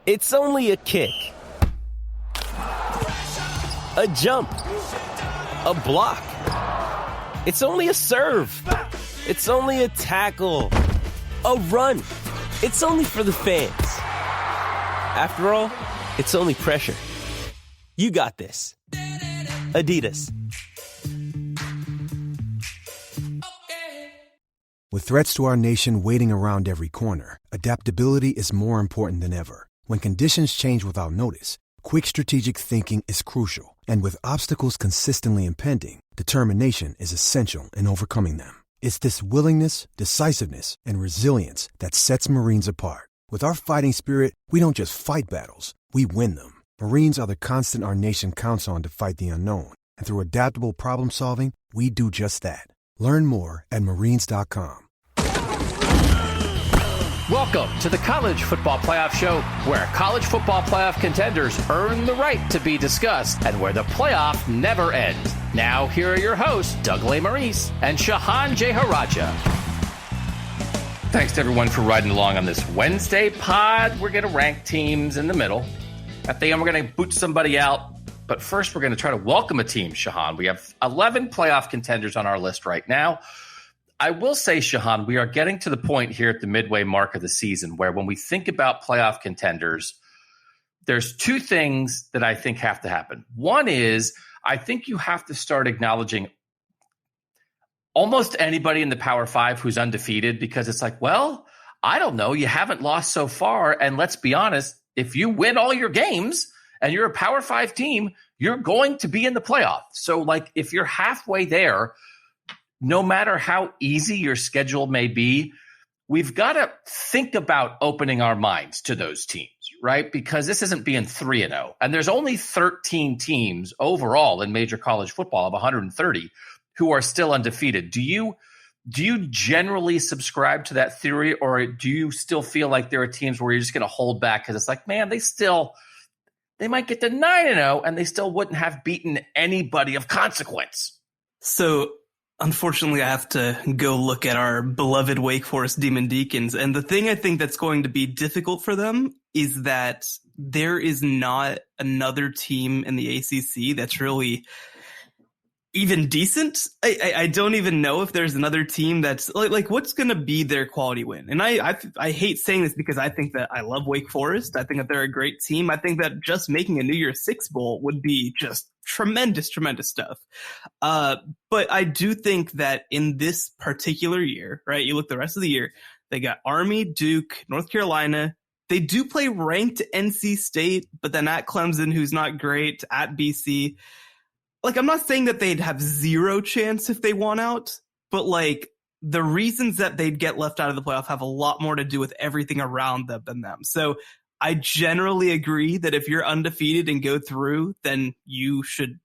It's only a kick, a jump, a block. It's only a serve. It's only a tackle, a run. It's only for the fans. After all, it's only pressure. You got this. Adidas. With threats to our nation waiting around every corner, adaptability is more important than ever. When conditions change without notice, quick strategic thinking is crucial. And with obstacles consistently impending, determination is essential in overcoming them. It's this willingness, decisiveness, and resilience that sets Marines apart. With our fighting spirit, we don't just fight battles, we win them. Marines are the constant our nation counts on to fight the unknown. And through adaptable problem solving, we do just that. Learn more at Marines.com. Welcome to the College Football Playoff Show, where college football playoff contenders earn the right to be discussed and where the playoff never ends. Now, here are your hosts, Doug Lesmerises and Shehan Jeyarajah. Thanks to everyone for riding along on this Wednesday pod. We're going to rank teams in the middle. At the end, we're going to boot somebody out. But first, we're going to try to welcome a team, Shehan. We have 11 playoff contenders on our list right now. I will say, Shehan, we are getting to the point here at the midway mark of the season where when we think about playoff contenders, there's two things that I think have to happen. One is I think you have to start acknowledging almost anybody in the Power Five who's undefeated, because it's like, well, I don't know. You haven't lost so far. And let's be honest, if you win all your games and you're a Power Five team, you're going to be in the playoff. So, like, if you're halfway there, no matter how easy your schedule may be, we've got to think about opening our minds to those teams, right? Because this isn't being 3-0. And there's only 13 teams overall in major college football of 130 who are still undefeated. Do you generally subscribe to that theory, or do you still feel like there are teams where you're just going to hold back because it's like, man, they might get to 9-0 and they still wouldn't have beaten anybody of consequence? So, unfortunately, I have to go look at our beloved Wake Forest Demon Deacons. And the thing I think that's going to be difficult for them is that there is not another team in the ACC that's really even decent. I don't even know if there's another team that's like what's going to be their quality win. And I hate saying this because I think that I love Wake Forest. I think that they're a great team. I think that just making a New Year's Six bowl would be just tremendous stuff. But I do think that in this particular year, right, you look the rest of the year, they got Army, Duke, North Carolina. They do play ranked NC State, but then at Clemson, who's not great, at BC. Like, I'm not saying that they'd have zero chance if they won out, but like the reasons that they'd get left out of the playoff have a lot more to do with everything around them than them. So I generally agree that if you're undefeated and go through, then you should,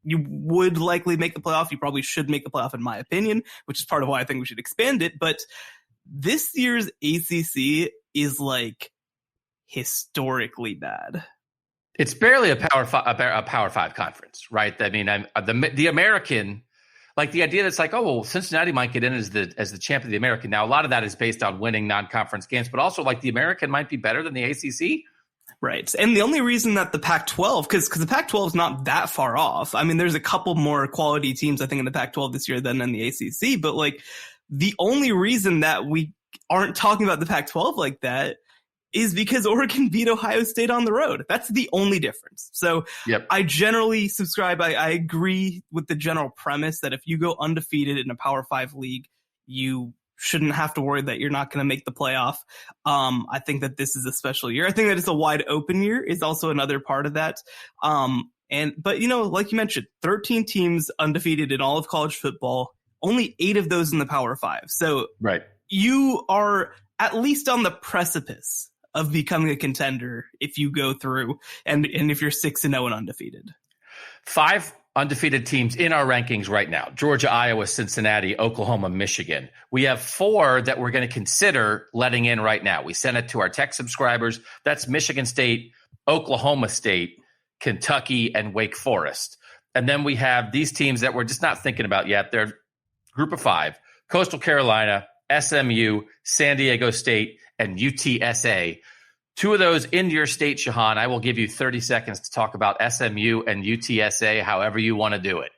you would likely make the playoff. You probably should make the playoff, in my opinion, which is part of why I think we should expand it. But this year's ACC is like historically bad. It's barely a Power Five conference, right? I mean, the American, like the idea that's like, oh, well, Cincinnati might get in as the champ of the American. Now, a lot of that is based on winning non-conference games, but also like the American might be better than the ACC. Right. And the only reason that the Pac-12, because the Pac-12 is not that far off. I mean, there's a couple more quality teams, I think, in the Pac-12 this year than in the ACC. But like the only reason that we aren't talking about the Pac-12 like that is because Oregon beat Ohio State on the road. That's the only difference. So yep. I generally subscribe. I agree with the general premise that if you go undefeated in a Power 5 league, you shouldn't have to worry that you're not going to make the playoff. I think that this is a special year. I think that it's a wide open year is also another part of that. But you know, like you mentioned, 13 teams undefeated in all of college football, only 8 of those in the Power 5. So right. You are at least on the precipice of becoming a contender if you go through and if you're 6-0 and undefeated. 5 undefeated teams in our rankings right now: Georgia, Iowa, Cincinnati, Oklahoma, Michigan. We have 4 that we're going to consider letting in right now. We sent it to our tech subscribers. That's Michigan State, Oklahoma State, Kentucky, and Wake Forest. And then we have these teams that we're just not thinking about yet. They're group of 5: Coastal Carolina, SMU, San Diego State, and UTSA. Two of those in your state, Shehan. I will give you 30 seconds to talk about SMU and UTSA, however you want to do it.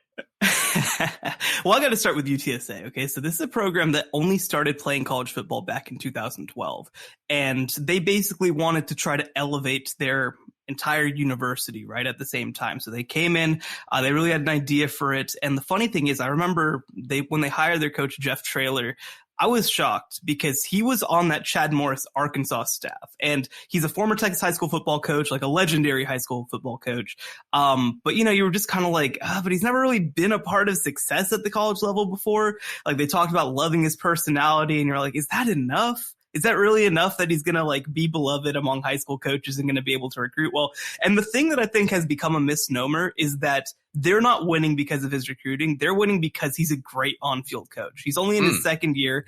Well, I got to start with UTSA. Okay, so this is a program that only started playing college football back in 2012, and they basically wanted to try to elevate their entire university right at the same time. So they came in, they really had an idea for it. And the funny thing is, I remember when they hired their coach, Jeff Traylor, I was shocked because he was on that Chad Morris Arkansas staff, and he's a former Texas high school football coach, like a legendary high school football coach. But you were just kind of like, but he's never really been a part of success at the college level before. Like, they talked about loving his personality, and you're like, is that enough? Is that really enough that he's going to like be beloved among high school coaches and going to be able to recruit well? And the thing that I think has become a misnomer is that they're not winning because of his recruiting. They're winning because he's a great on-field coach. He's only in his second year.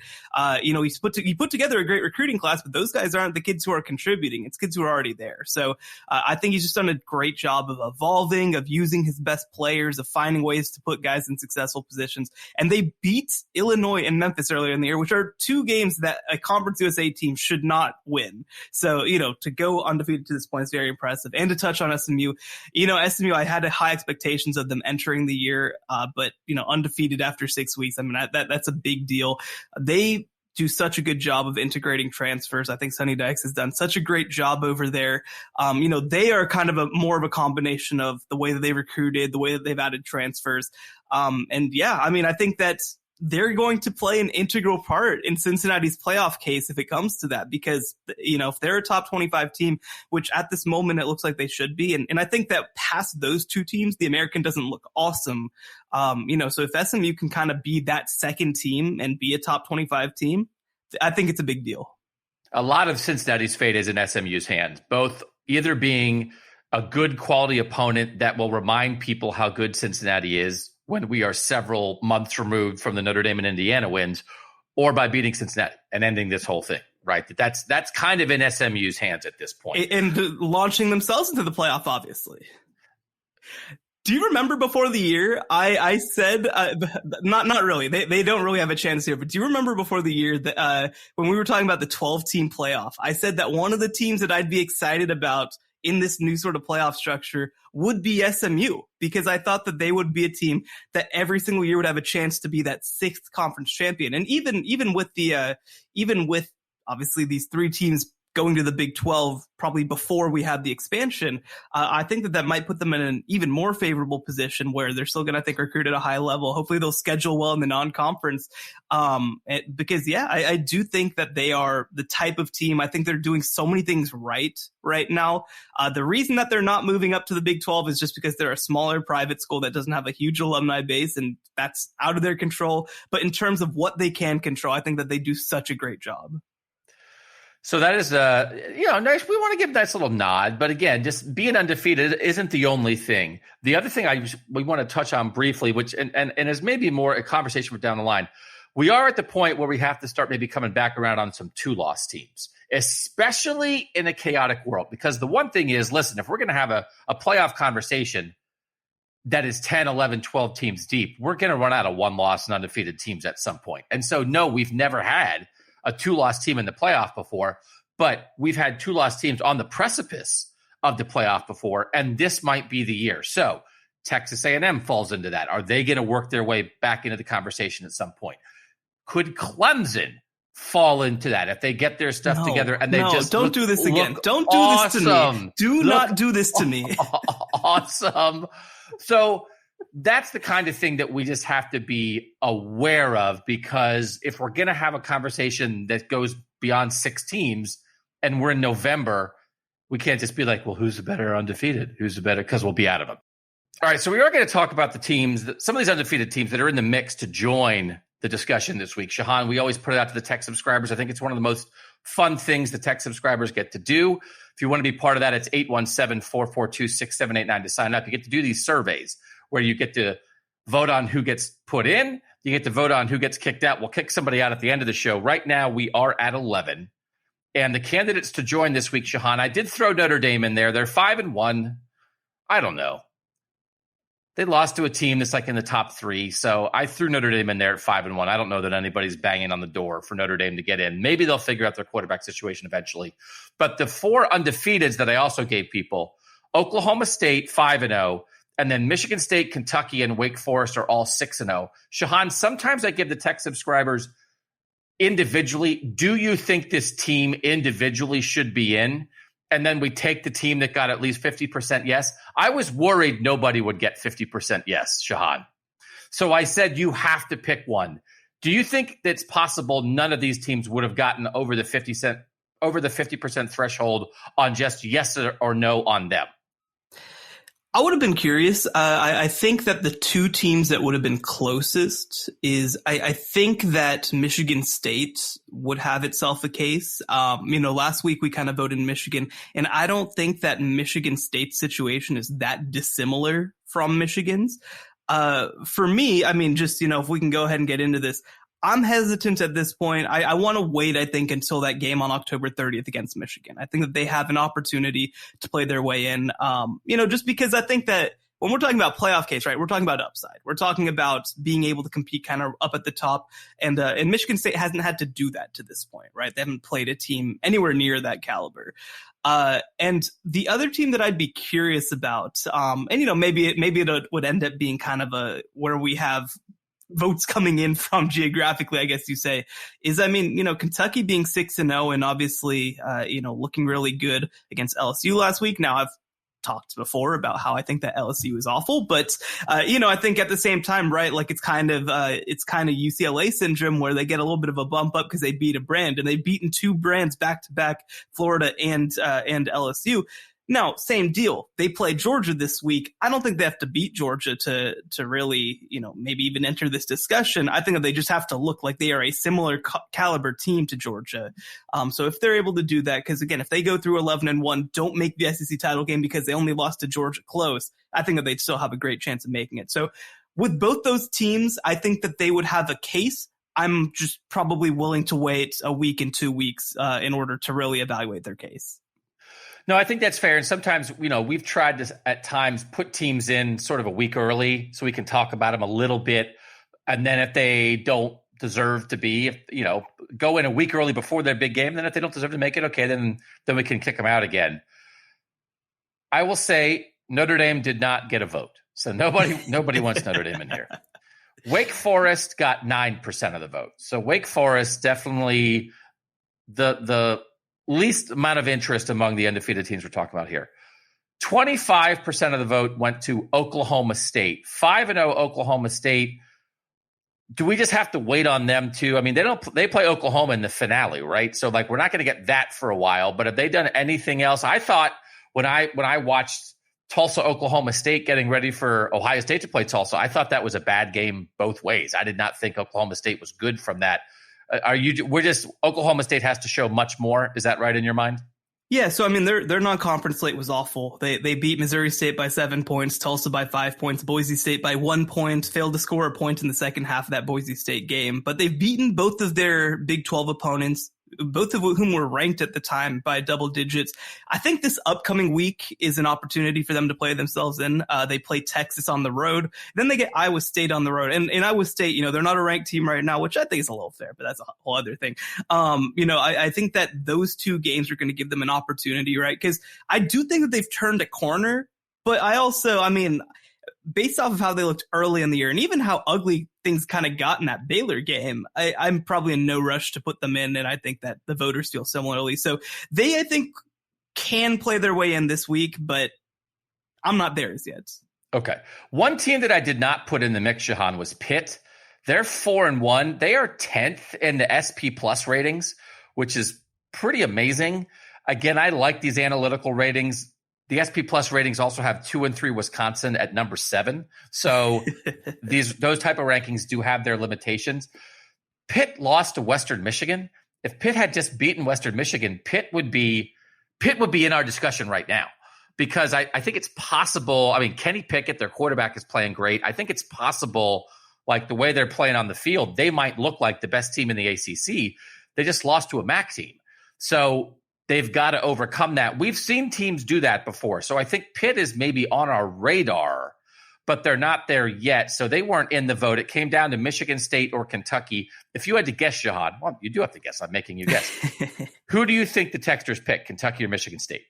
He put together a great recruiting class, but those guys aren't the kids who are contributing. It's kids who are already there. So I think he's just done a great job of evolving, of using his best players, of finding ways to put guys in successful positions. And they beat Illinois and Memphis earlier in the year, which are two games that a Conference USA team should not win. So, to go undefeated to this point is very impressive. And to touch on SMU, SMU, I had high expectations of them entering the year, but undefeated after 6 weeks. I mean, that's a big deal. They do such a good job of integrating transfers. I think Sonny Dykes has done such a great job over there. They are kind of more of a combination of the way that they recruited, the way that they've added transfers. I think that they're going to play an integral part in Cincinnati's playoff case if it comes to that, because, if they're a top 25 team, which at this moment it looks like they should be. And I think that past those two teams, the American doesn't look awesome. So if SMU can kind of be that second team and be a top 25 team, I think it's a big deal. A lot of Cincinnati's fate is in SMU's hands, both either being a good quality opponent that will remind people how good Cincinnati is when we are several months removed from the Notre Dame and Indiana wins, or by beating Cincinnati and ending this whole thing, right? That's kind of in SMU's hands at this point. And launching themselves into the playoff, obviously. Do you remember before the year, I said, not really, they don't really have a chance here, but do you remember before the year that when we were talking about the 12-team playoff, I said that one of the teams that I'd be excited about in this new sort of playoff structure would be SMU, because I thought that they would be a team that every single year would have a chance to be that sixth conference champion. And even with obviously these three teams going to the Big 12 probably before we had the expansion, I think that might put them in an even more favorable position where they're still going to, I think, recruit at a high level. Hopefully they'll schedule well in the non-conference. Because I do think that they are the type of team. I think they're doing so many things right now. The reason that they're not moving up to the Big 12 is just because they're a smaller private school that doesn't have a huge alumni base, and that's out of their control. But in terms of what they can control, I think that they do such a great job. So that is, nice. We want to give a nice little nod, but again, just being undefeated isn't the only thing. The other thing we want to touch on briefly, which and is maybe more a conversation for down the line. We are at the point where we have to start maybe coming back around on some 2-loss teams, especially in a chaotic world. Because the one thing is, listen, if we're going to have a playoff conversation that is 10, 11, 12 teams deep, we're going to run out of 1-loss and undefeated teams at some point. And so, no, we've never had a 2-loss team in the playoff before, but we've had 2-loss teams on the precipice of the playoff before, and this might be the year. So Texas A&M falls into that. Are they going to work their way back into the conversation at some point? Could Clemson fall into that if they get their stuff together and they don't do this again. Don't do this to me. Do not do this to me. Awesome. So that's the kind of thing that we just have to be aware of, because if we're going to have a conversation that goes beyond 6 teams and we're in November, we can't just be like, well, who's the better undefeated? Who's the better? Because we'll be out of them. All right. So we are going to talk about the teams, some of these undefeated teams that are in the mix to join the discussion this week. Shehan, we always put it out to the tech subscribers. I think it's one of the most fun things the tech subscribers get to do. If you want to be part of that, it's 817-442-6789 to sign up. You get to do these surveys where you get to vote on who gets put in. You get to vote on who gets kicked out. We'll kick somebody out at the end of the show. Right now, we are at 11. And the candidates to join this week, Shehan, I did throw Notre Dame in there. They're 5-1. I don't know. They lost to a team that's like in the top 3. So I threw Notre Dame in there at 5-1. I don't know that anybody's banging on the door for Notre Dame to get in. Maybe they'll figure out their quarterback situation eventually. But the 4 undefeateds that I also gave people, Oklahoma State 5-0, and then Michigan State, Kentucky, and Wake Forest are all 6-0. Shehan, sometimes I give the tech subscribers individually, do you think this team individually should be in? And then we take the team that got at least 50% yes. I was worried nobody would get 50% yes, Shehan. So I said you have to pick one. Do you think it's possible none of these teams would have gotten over the 50% threshold on just yes or no on them? I would have been curious. I think that the 2 teams that would have been closest is I think that Michigan State would have itself a case. Last week we kind of voted Michigan, and I don't think that Michigan State's situation is that dissimilar from Michigan's. For me, I mean, just, if we can go ahead and get into this, I'm hesitant at this point. I want to wait, I think, until that game on October 30th against Michigan. I think that they have an opportunity to play their way in, just because I think that when we're talking about playoff case, right, we're talking about upside. We're talking about being able to compete kind of up at the top. And Michigan State hasn't had to do that to this point, right? They haven't played a team anywhere near that caliber. And the other team that I'd be curious about, maybe it would end up being kind of where we have votes coming in from geographically, I guess you say, is, Kentucky being 6-0 and obviously, looking really good against LSU last week. Now, I've talked before about how I think that LSU is awful, but, I think at the same time, right, like it's kind of UCLA syndrome where they get a little bit of a bump up because they beat a brand, and they've beaten 2 brands back to back, Florida and LSU. Now, same deal. They play Georgia this week. I don't think they have to beat Georgia to really, maybe even enter this discussion. I think that they just have to look like they are a similar caliber team to Georgia. So if they're able to do that, because again, if they go through 11-1, don't make the SEC title game because they only lost to Georgia close, I think that they'd still have a great chance of making it. So with both those teams, I think that they would have a case. I'm just probably willing to wait a week and 2 weeks in order to really evaluate their case. No, I think that's fair. And sometimes, we've tried to at times put teams in sort of a week early so we can talk about them a little bit. And then if they don't deserve to be, go in a week early before their big game, then if they don't deserve to make it, okay, then we can kick them out again. I will say Notre Dame did not get a vote. So nobody wants Notre Dame in here. Wake Forest got 9% of the vote. So Wake Forest definitely the least amount of interest among the undefeated teams we're talking about here. 25% of the vote went to Oklahoma State. 5-0 Oklahoma State. Do we just have to wait on them too? I mean, they play Oklahoma in the finale, right? So we're not going to get that for a while, but have they done anything else? I thought when I watched Tulsa, Oklahoma State getting ready for Ohio State to play Tulsa, I thought that was a bad game both ways. I did not think Oklahoma State was good from that. Oklahoma State has to show much more. Is that right in your mind? Yeah. So, their non-conference slate was awful. They beat Missouri State by 7 points, Tulsa by 5 points, Boise State by 1 point, failed to score a point in the second half of that Boise State game. But they've beaten both of their Big 12 opponents, both of whom were ranked at the time by double digits. I think this upcoming week is an opportunity for them to play themselves in. They play Texas on the road. Then they get Iowa State on the road. And in Iowa State, they're not a ranked team right now, which I think is a little fair, but that's a whole other thing. I think that those 2 games are going to give them an opportunity, right? Because I do think that they've turned a corner, but I also, based off of how they looked early in the year and even how ugly things kind of got in that Baylor game, I'm probably in no rush to put them in. And I think that the voters feel similarly. So they, I think, can play their way in this week, but I'm not there as yet. Okay. One team that I did not put in the mix, Shehan, was Pitt. They're 4-1. They are 10th in the SP Plus ratings, which is pretty amazing. Again, I like these analytical ratings. The SP Plus ratings also have 2 and 3 Wisconsin at number 7. So those type of rankings do have their limitations. Pitt lost to Western Michigan. If Pitt had just beaten Western Michigan, Pitt would be in our discussion right now, because I think it's possible. Kenny Pickett, their quarterback, is playing great. I think it's possible, the way they're playing on the field, they might look like the best team in the ACC. They just lost to a MAC team. So they've got to overcome that. We've seen teams do that before. So I think Pitt is maybe on our radar, but they're not there yet. So they weren't in the vote. It came down to Michigan State or Kentucky. If you had to guess, Shehan, well, you do have to guess. I'm making you guess. Who do you think the texters picked, Kentucky or Michigan State?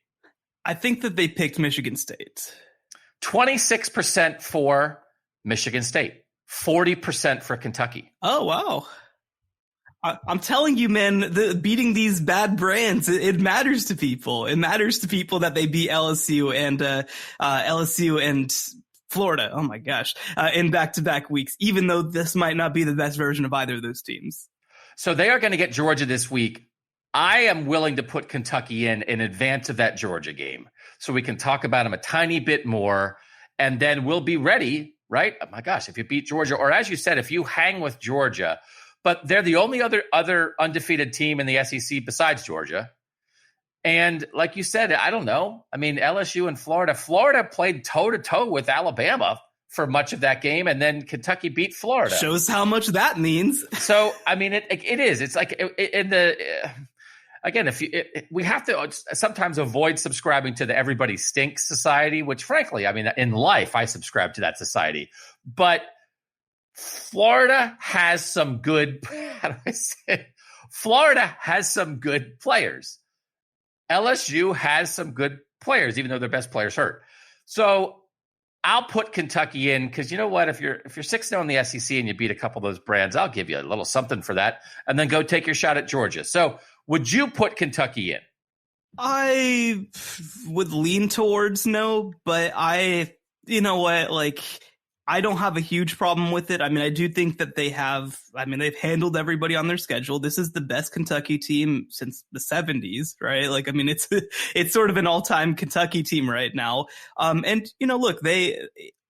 I think that they picked Michigan State. 26% for Michigan State, 40% for Kentucky. Oh, wow. I'm telling you, man, beating these bad brands, it matters to people. It matters to people that they beat LSU and Florida. Oh my gosh. In back-to-back weeks, even though this might not be the best version of either of those teams. So they are going to get Georgia this week. I am willing to put Kentucky in advance of that Georgia game so we can talk about them a tiny bit more, and then we'll be ready, right? Oh my gosh, if you beat Georgia, or as you said, if you hang with Georgia, but they're the only other undefeated team in the SEC besides Georgia. And like you said, I don't know. I mean, LSU and Florida played toe-to-toe with Alabama for much of that game, and then Kentucky beat Florida. Shows how much that means. So, I mean, it is. It's like in the again, we have to sometimes avoid subscribing to the everybody stinks society, which frankly, I mean, in life, I subscribe to that society. But Florida has some good, how do I say it? Florida has some good players. LSU has some good players, even though their best players hurt. So I'll put Kentucky in because you know what? If you're 6-0 in the SEC and you beat a couple of those brands, I'll give you a little something for that, and then go take your shot at Georgia. So would you put Kentucky in? I would lean towards no, but you know what? Like, I don't have a huge problem with it. I mean, I do think that they've handled everybody on their schedule. This is the best Kentucky team since the 70s, right? Like, I mean, it's sort of an all-time Kentucky team right now. And, you know, look,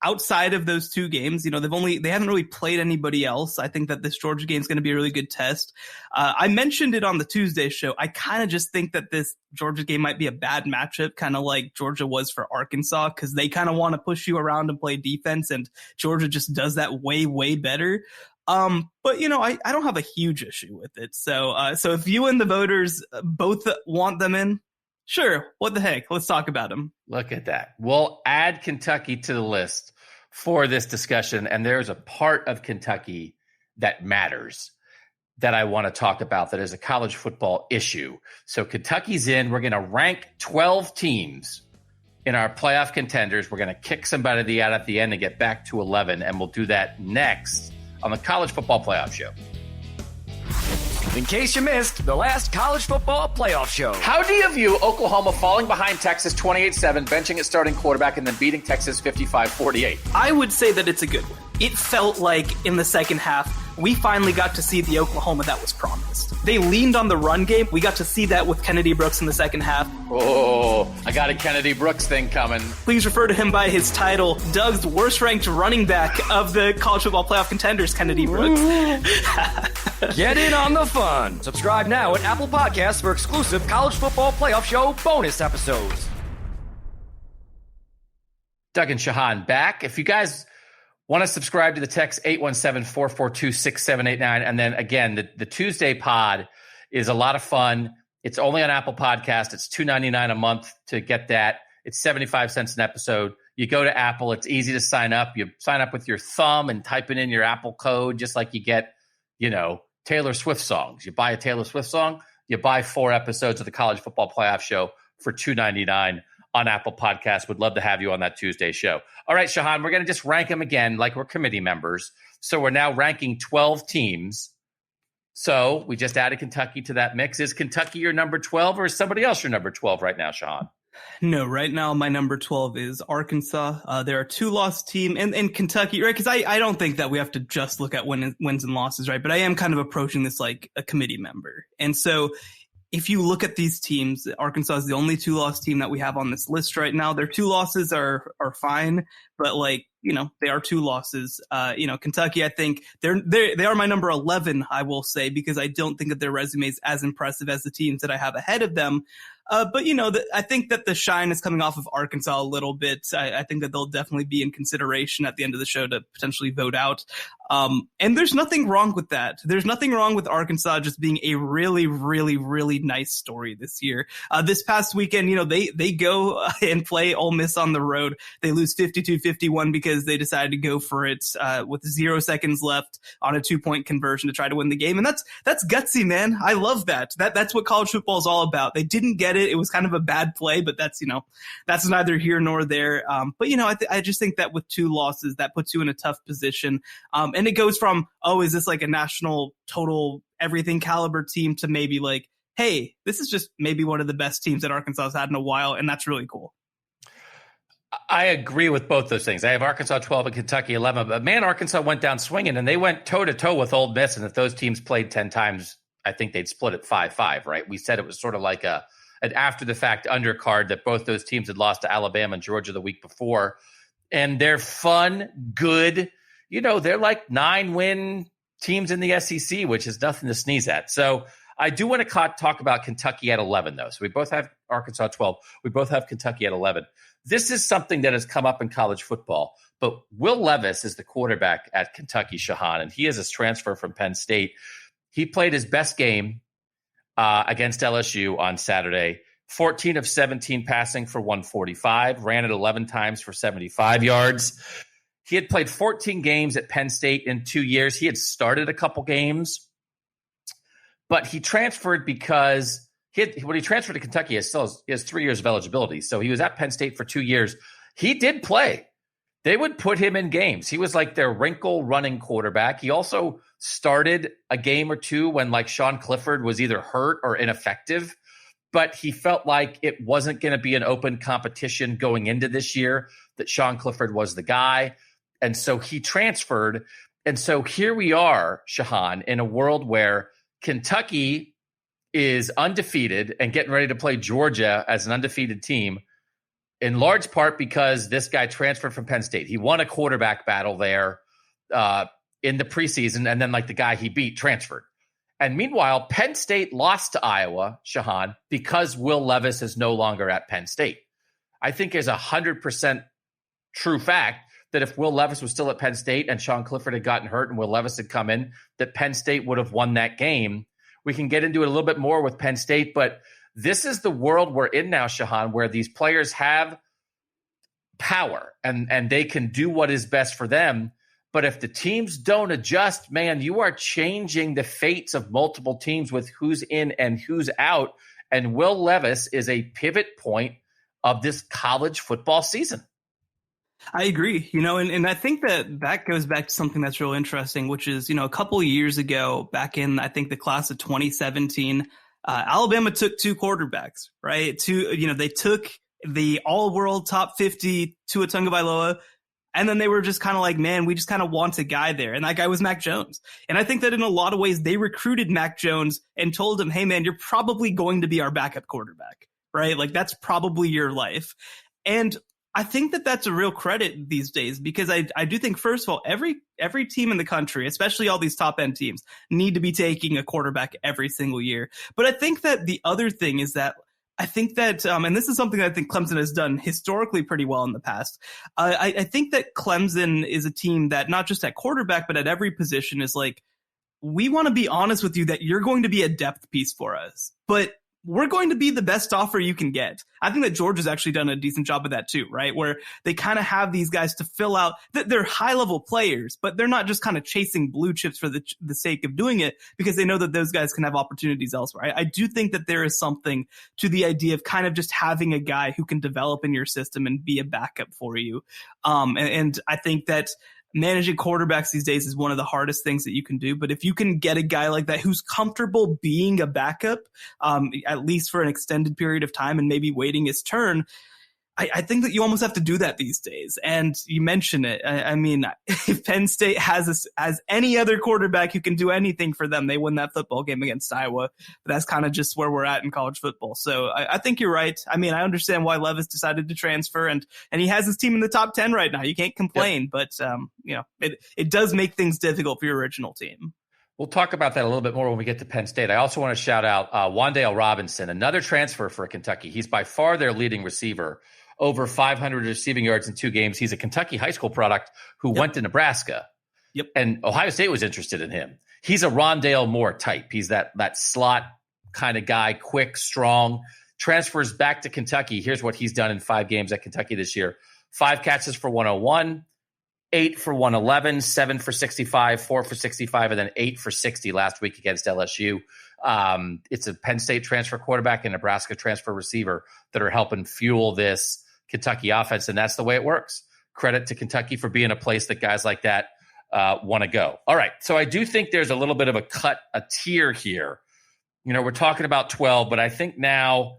outside of those two games, you know, they haven't really played anybody else. I think that this Georgia game is going to be a really good test. I mentioned it on the Tuesday show. I kind of just think that this Georgia game might be a bad matchup, kind of like Georgia was for Arkansas, because they kind of want to push you around and play defense, and Georgia just does that way, way better. But you know, I don't have a huge issue with it. So if you and the voters both want them in, sure, what the heck? Let's talk about them. Look at that. We'll add Kentucky to the list for this discussion, and there's a part of Kentucky that matters that I want to talk about that is a college football issue. So Kentucky's in. We're going to rank 12 teams in our playoff contenders. We're going to kick somebody out at the end and get back to 11, and we'll do that next on the College Football Playoff Show. In case you missed the last college football playoff show. How do you view Oklahoma falling behind Texas 28-7, benching its starting quarterback, and then beating Texas 55-48? I would say that it's a good one. It felt like in the second half, we finally got to see the Oklahoma that was promised. They leaned on the run game. We got to see that with Kennedy Brooks in the second half. Oh, I got a Kennedy Brooks thing coming. Please refer to him by his title, Doug's worst-ranked running back of the college football playoff contenders, Kennedy Brooks. Get in on the fun. Subscribe now at Apple Podcasts for exclusive college football playoff show bonus episodes. Doug and Shehan back. If you guys want to subscribe to the text 817-442-6789. And then again, the Tuesday pod is a lot of fun. It's only on Apple Podcast. It's $2.99 a month to get that. It's 75 cents an episode. You go to Apple. It's easy to sign up. You sign up with your thumb and type it in your Apple code, just like you get, you know, Taylor Swift songs. You buy a Taylor Swift song, you buy 4 episodes of the College Football Playoff Show for $2.99 on Apple Podcasts. Would love to have you on that Tuesday show. All right, Shehan, we're going to just rank them again like we're committee members. So we're now ranking 12 teams. So we just added Kentucky to that mix. Is Kentucky your number 12 or is somebody else your number 12 right now, Shehan? No, right now my number 12 is Arkansas. They're a 2-loss team, and Kentucky, right? Because I don't think that we have to just look at wins and losses, right? But I am kind of approaching this like a committee member. And so if you look at these teams, Arkansas is the only 2-loss team that we have on this list right now. Their 2 losses are fine, but like, you know, they are 2 losses. You know, Kentucky, I think they are my number 11, I will say, because I don't think that their resume is as impressive as the teams that I have ahead of them. But, you know, I think that the shine is coming off of Arkansas a little bit. I think that they'll definitely be in consideration at the end of the show to potentially vote out. And there's nothing wrong with that. There's nothing wrong with Arkansas just being a really, really, really nice story this year. This past weekend, you know, they go and play Ole Miss on the road. They lose 52-51 because because they decided to go for it with 0 seconds left on a 2-point conversion to try to win the game. And that's gutsy, man. I love that. That's what college football is all about. They didn't get it. It was kind of a bad play, but that's neither here nor there. But I just think that with 2 losses, that puts you in a tough position. And it goes from, is this like a national total everything caliber team to maybe like, hey, this is just maybe one of the best teams that Arkansas has had in a while, and that's really cool. I agree with both those things. I have Arkansas 12 and Kentucky 11, but man, Arkansas went down swinging, and they went toe-to-toe with Ole Miss, and if those teams played 10 times, I think they'd split it 5-5, right? We said it was sort of like an after-the-fact undercard that both those teams had lost to Alabama and Georgia the week before, and they're fun, good. They're like 9-win teams in the SEC, which is nothing to sneeze at. So I do want to talk about Kentucky at 11, though. So we both have Arkansas 12. We both have Kentucky at 11. This is something that has come up in college football, but Will Levis is the quarterback at Kentucky, Shehan, and he is a transfer from Penn State. He played his best game against LSU on Saturday, 14 of 17 passing for 145, ran it 11 times for 75 yards. He had played 14 games at Penn State in 2 years. He had started a couple games, but he transferred because when he transferred to Kentucky, he has 3 years of eligibility. So he was at Penn State for 2 years. He did play. They would put him in games. He was like their wrinkle running quarterback. He also started a game or two when like Sean Clifford was either hurt or ineffective, but he felt like it wasn't going to be an open competition going into this year, that Sean Clifford was the guy. And so he transferred. And so here we are, Shehan, in a world where Kentucky is undefeated and getting ready to play Georgia as an undefeated team, in large part because this guy transferred from Penn State. He won a quarterback battle there in the preseason, and then like the guy he beat transferred. And meanwhile, Penn State lost to Iowa, Shehan, because Will Levis is no longer at Penn State. I think is 100% true fact that if Will Levis was still at Penn State and Sean Clifford had gotten hurt and Will Levis had come in, that Penn State would have won that game. We can get into it a little bit more with Penn State, but this is the world we're in now, Shehan, where these players have power and they can do what is best for them. But if the teams don't adjust, man, you are changing the fates of multiple teams with who's in and who's out. And Will Levis is a pivot point of this college football season. I agree, and I think that goes back to something that's real interesting, which is, a couple of years ago, back in, I think, the class of 2017, Alabama took 2 quarterbacks, right? They took the all-world top 50 Tua Tagovailoa, and then they were just kind of like, man, we just kind of want a guy there. And that guy was Mac Jones. And I think that in a lot of ways, they recruited Mac Jones and told him, hey, man, you're probably going to be our backup quarterback, right? Like, that's probably your life. And I think that that's a real credit these days, because I do think, first of all, every team in the country, especially all these top end teams, need to be taking a quarterback every single year. But I think that the other thing is that I think that, and this is something that I think Clemson has done historically pretty well in the past. I think that Clemson is a team that not just at quarterback, but at every position is like, we want to be honest with you that you're going to be a depth piece for us, but we're going to be the best offer you can get. I think that Georgia's actually done a decent job of that too, right? Where they kind of have these guys to fill out that they're high level players, but they're not just kind of chasing blue chips for the sake of doing it, because they know that those guys can have opportunities elsewhere. I do think that there is something to the idea of kind of just having a guy who can develop in your system and be a backup for you. And I think that managing quarterbacks these days is one of the hardest things that you can do. But if you can get a guy like that who's comfortable being a backup, at least for an extended period of time and maybe waiting his turn, I think that you almost have to do that these days. And you mention it. I mean, if Penn State has any other quarterback who can do anything for them, they win that football game against Iowa. But that's kind of just where we're at in college football. So I think you're right. I mean, I understand why Levis decided to transfer, and he has his team in the top 10 right now. You can't complain, But it does make things difficult for your original team. We'll talk about that a little bit more when we get to Penn State. I also want to shout out Wan'Dale Robinson, another transfer for Kentucky. He's by far their leading receiver, over 500 receiving yards in 2 games. He's a Kentucky high school product who went to Nebraska. Yep. And Ohio State was interested in him. He's a Rondale Moore type. He's that slot kind of guy, quick, strong, transfers back to Kentucky. Here's what he's done in 5 games at Kentucky this year. 5 catches for 101, 8 for 111, 7 for 65, 4 for 65, and then 8 for 60 last week against LSU. It's a Penn State transfer quarterback and Nebraska transfer receiver that are helping fuel this Kentucky offense, and that's the way it works. Credit to Kentucky for being a place that guys like that want to go. All right, so I do think there's a little bit of a tier here. We're talking about 12, but I think now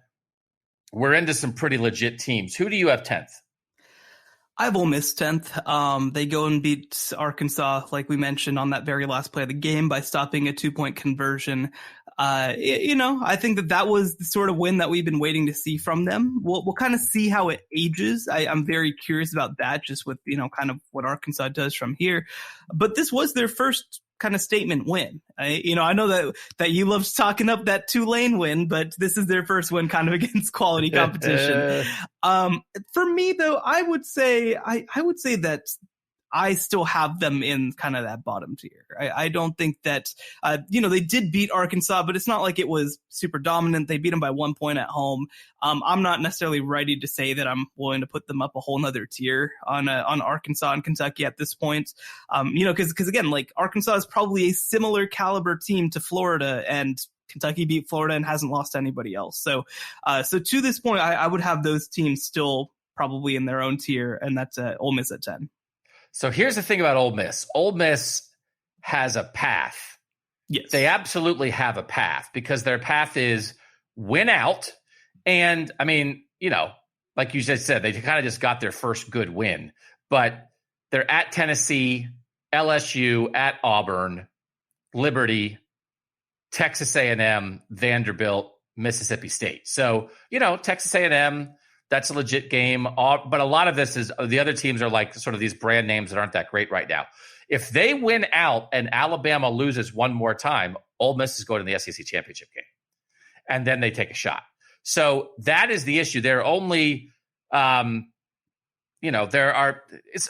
we're into some pretty legit teams. Who do you have 10th? I have Ole Miss 10th. They go and beat Arkansas, like we mentioned, on that very last play of the game by stopping a 2-point conversion. I think that was the sort of win that we've been waiting to see from them. We'll kind of see how it ages. I'm very curious about that, just with, kind of what Arkansas does from here. But this was their first kind of statement win. I know that you love talking up that Tulane win, but this is their first win kind of against quality competition. For me, though, I would say that I still have them in kind of that bottom tier. I don't think that, they did beat Arkansas, but it's not like it was super dominant. They beat them by 1 point at home. I'm not necessarily ready to say that I'm willing to put them up a whole nother tier on Arkansas and Kentucky at this point. Because again, like Arkansas is probably a similar caliber team to Florida, and Kentucky beat Florida and hasn't lost to anybody else. So to this point, I would have those teams still probably in their own tier, and that's Ole Miss at 10. So here's the thing about Ole Miss. Ole Miss has a path. Yes. They absolutely have a path because their path is win out. And I mean, like you just said, they kind of just got their first good win. But they're at Tennessee, LSU, at Auburn, Liberty, Texas A&M, Vanderbilt, Mississippi State. So, Texas A&M, that's a legit game. But a lot of this is the other teams are like sort of these brand names that aren't that great right now. If they win out and Alabama loses one more time, Ole Miss is going to the SEC championship game. And then they take a shot. So that is the issue. They're only, it's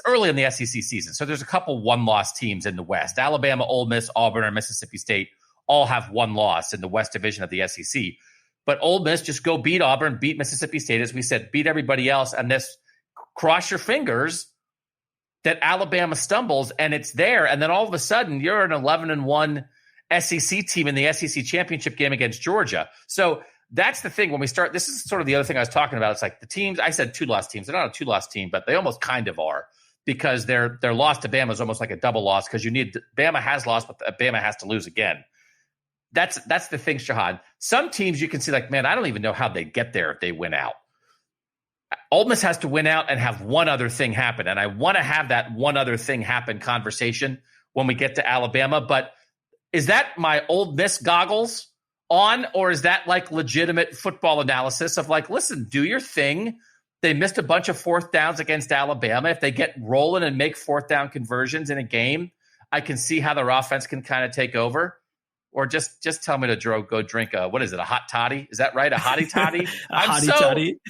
early in the SEC season. So there's a couple one-loss teams in the West. Alabama, Ole Miss, Auburn, and Mississippi State all have one loss in the West Division of the SEC. But Ole Miss just go beat Auburn, beat Mississippi State, as we said, beat everybody else, and this cross your fingers that Alabama stumbles and it's there, and then all of a sudden you're an 11-1 SEC team in the SEC championship game against Georgia. So that's the thing when we start. This is sort of the other thing I was talking about. It's like the teams. I said 2-loss teams. They're not a 2-loss team, but they almost kind of are because their loss to Bama is almost like a double loss because Bama has lost, but Bama has to lose again. That's the thing, Shehan. Some teams you can see like, man, I don't even know how they get there if they win out. Ole Miss has to win out and have one other thing happen. And I want to have that one other thing happen conversation when we get to Alabama. But is that my Ole Miss goggles on, or is that like legitimate football analysis of like, listen, do your thing. They missed a bunch of fourth downs against Alabama. If they get rolling and make fourth down conversions in a game, I can see how their offense can kind of take over. Or just tell me to go drink a hot toddy? Is that right? A hottie toddy? Toddy.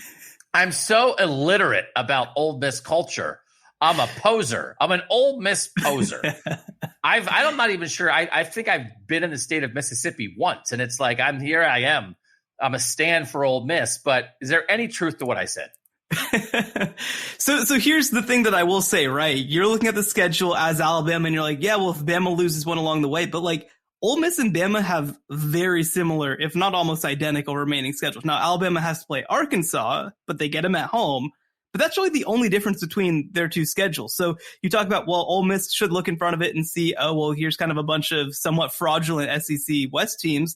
I'm so illiterate about Ole Miss culture. I'm a poser. I'm an Ole Miss poser. I'm not even sure. I think I've been in the state of Mississippi once, and it's like I am. I'm a stand for Ole Miss. But is there any truth to what I said? So here's the thing that I will say, right? You're looking at the schedule as Alabama, and you're like, yeah, well, if Bama loses one along the way, but like, Ole Miss and Bama have very similar, if not almost identical, remaining schedules. Now, Alabama has to play Arkansas, but they get them at home. But that's really the only difference between their two schedules. So you talk about, well, Ole Miss should look in front of it and see, oh, well, here's kind of a bunch of somewhat fraudulent SEC West teams.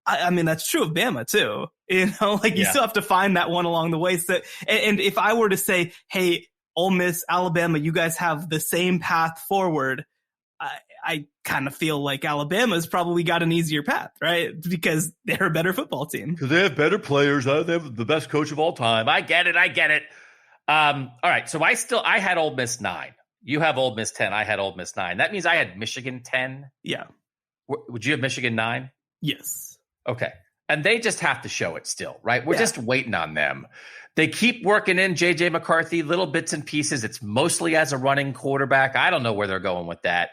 I mean, that's true of Bama, too. You still have to find that one along the way. So, and if I were to say, hey, Ole Miss, Alabama, you guys have the same path forward, I kind of feel like Alabama's probably got an easier path, right? Because they're a better football team. Because they have better players. They have the best coach of all time. I get it. All right. So I had Ole Miss 9. You have Ole Miss 10. I had Ole Miss 9. That means I had Michigan 10. Yeah. Would you have Michigan 9? Yes. Okay. And they just have to show it still, right? We're just waiting on them. They keep working in J.J. McCarthy, little bits and pieces. It's mostly as a running quarterback. I don't know where they're going with that.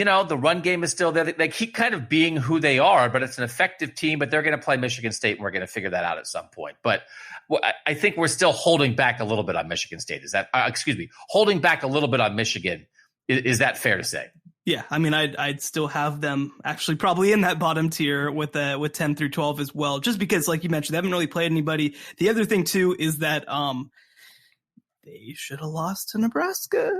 the run game is still there. They keep kind of being who they are, but it's an effective team, but they're going to play Michigan State, and we're going to figure that out at some point. But I think we're still holding back a little bit on Michigan State. Is that, holding back a little bit on Michigan. Is that fair to say? Yeah, I mean, I'd still have them actually probably in that bottom tier with 10 through 12 as well, just because, like you mentioned, they haven't really played anybody. The other thing too is that they should have lost to Nebraska.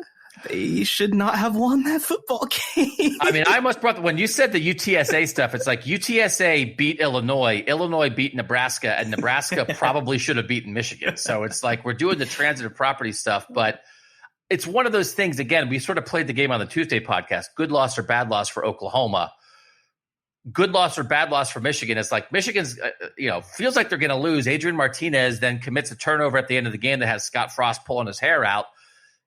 They should not have won that football game. I mean, I almost brought when you said the UTSA stuff. It's like UTSA beat Illinois beat Nebraska, and Nebraska probably should have beaten Michigan. So it's like we're doing the transitive property stuff, but it's one of those things. Again, we sort of played the game on the Tuesday podcast. Good loss or bad loss for Oklahoma. Good loss or bad loss for Michigan. It's like Michigan's, feels like they're going to lose. Adrian Martinez then commits a turnover at the end of the game that has Scott Frost pulling his hair out.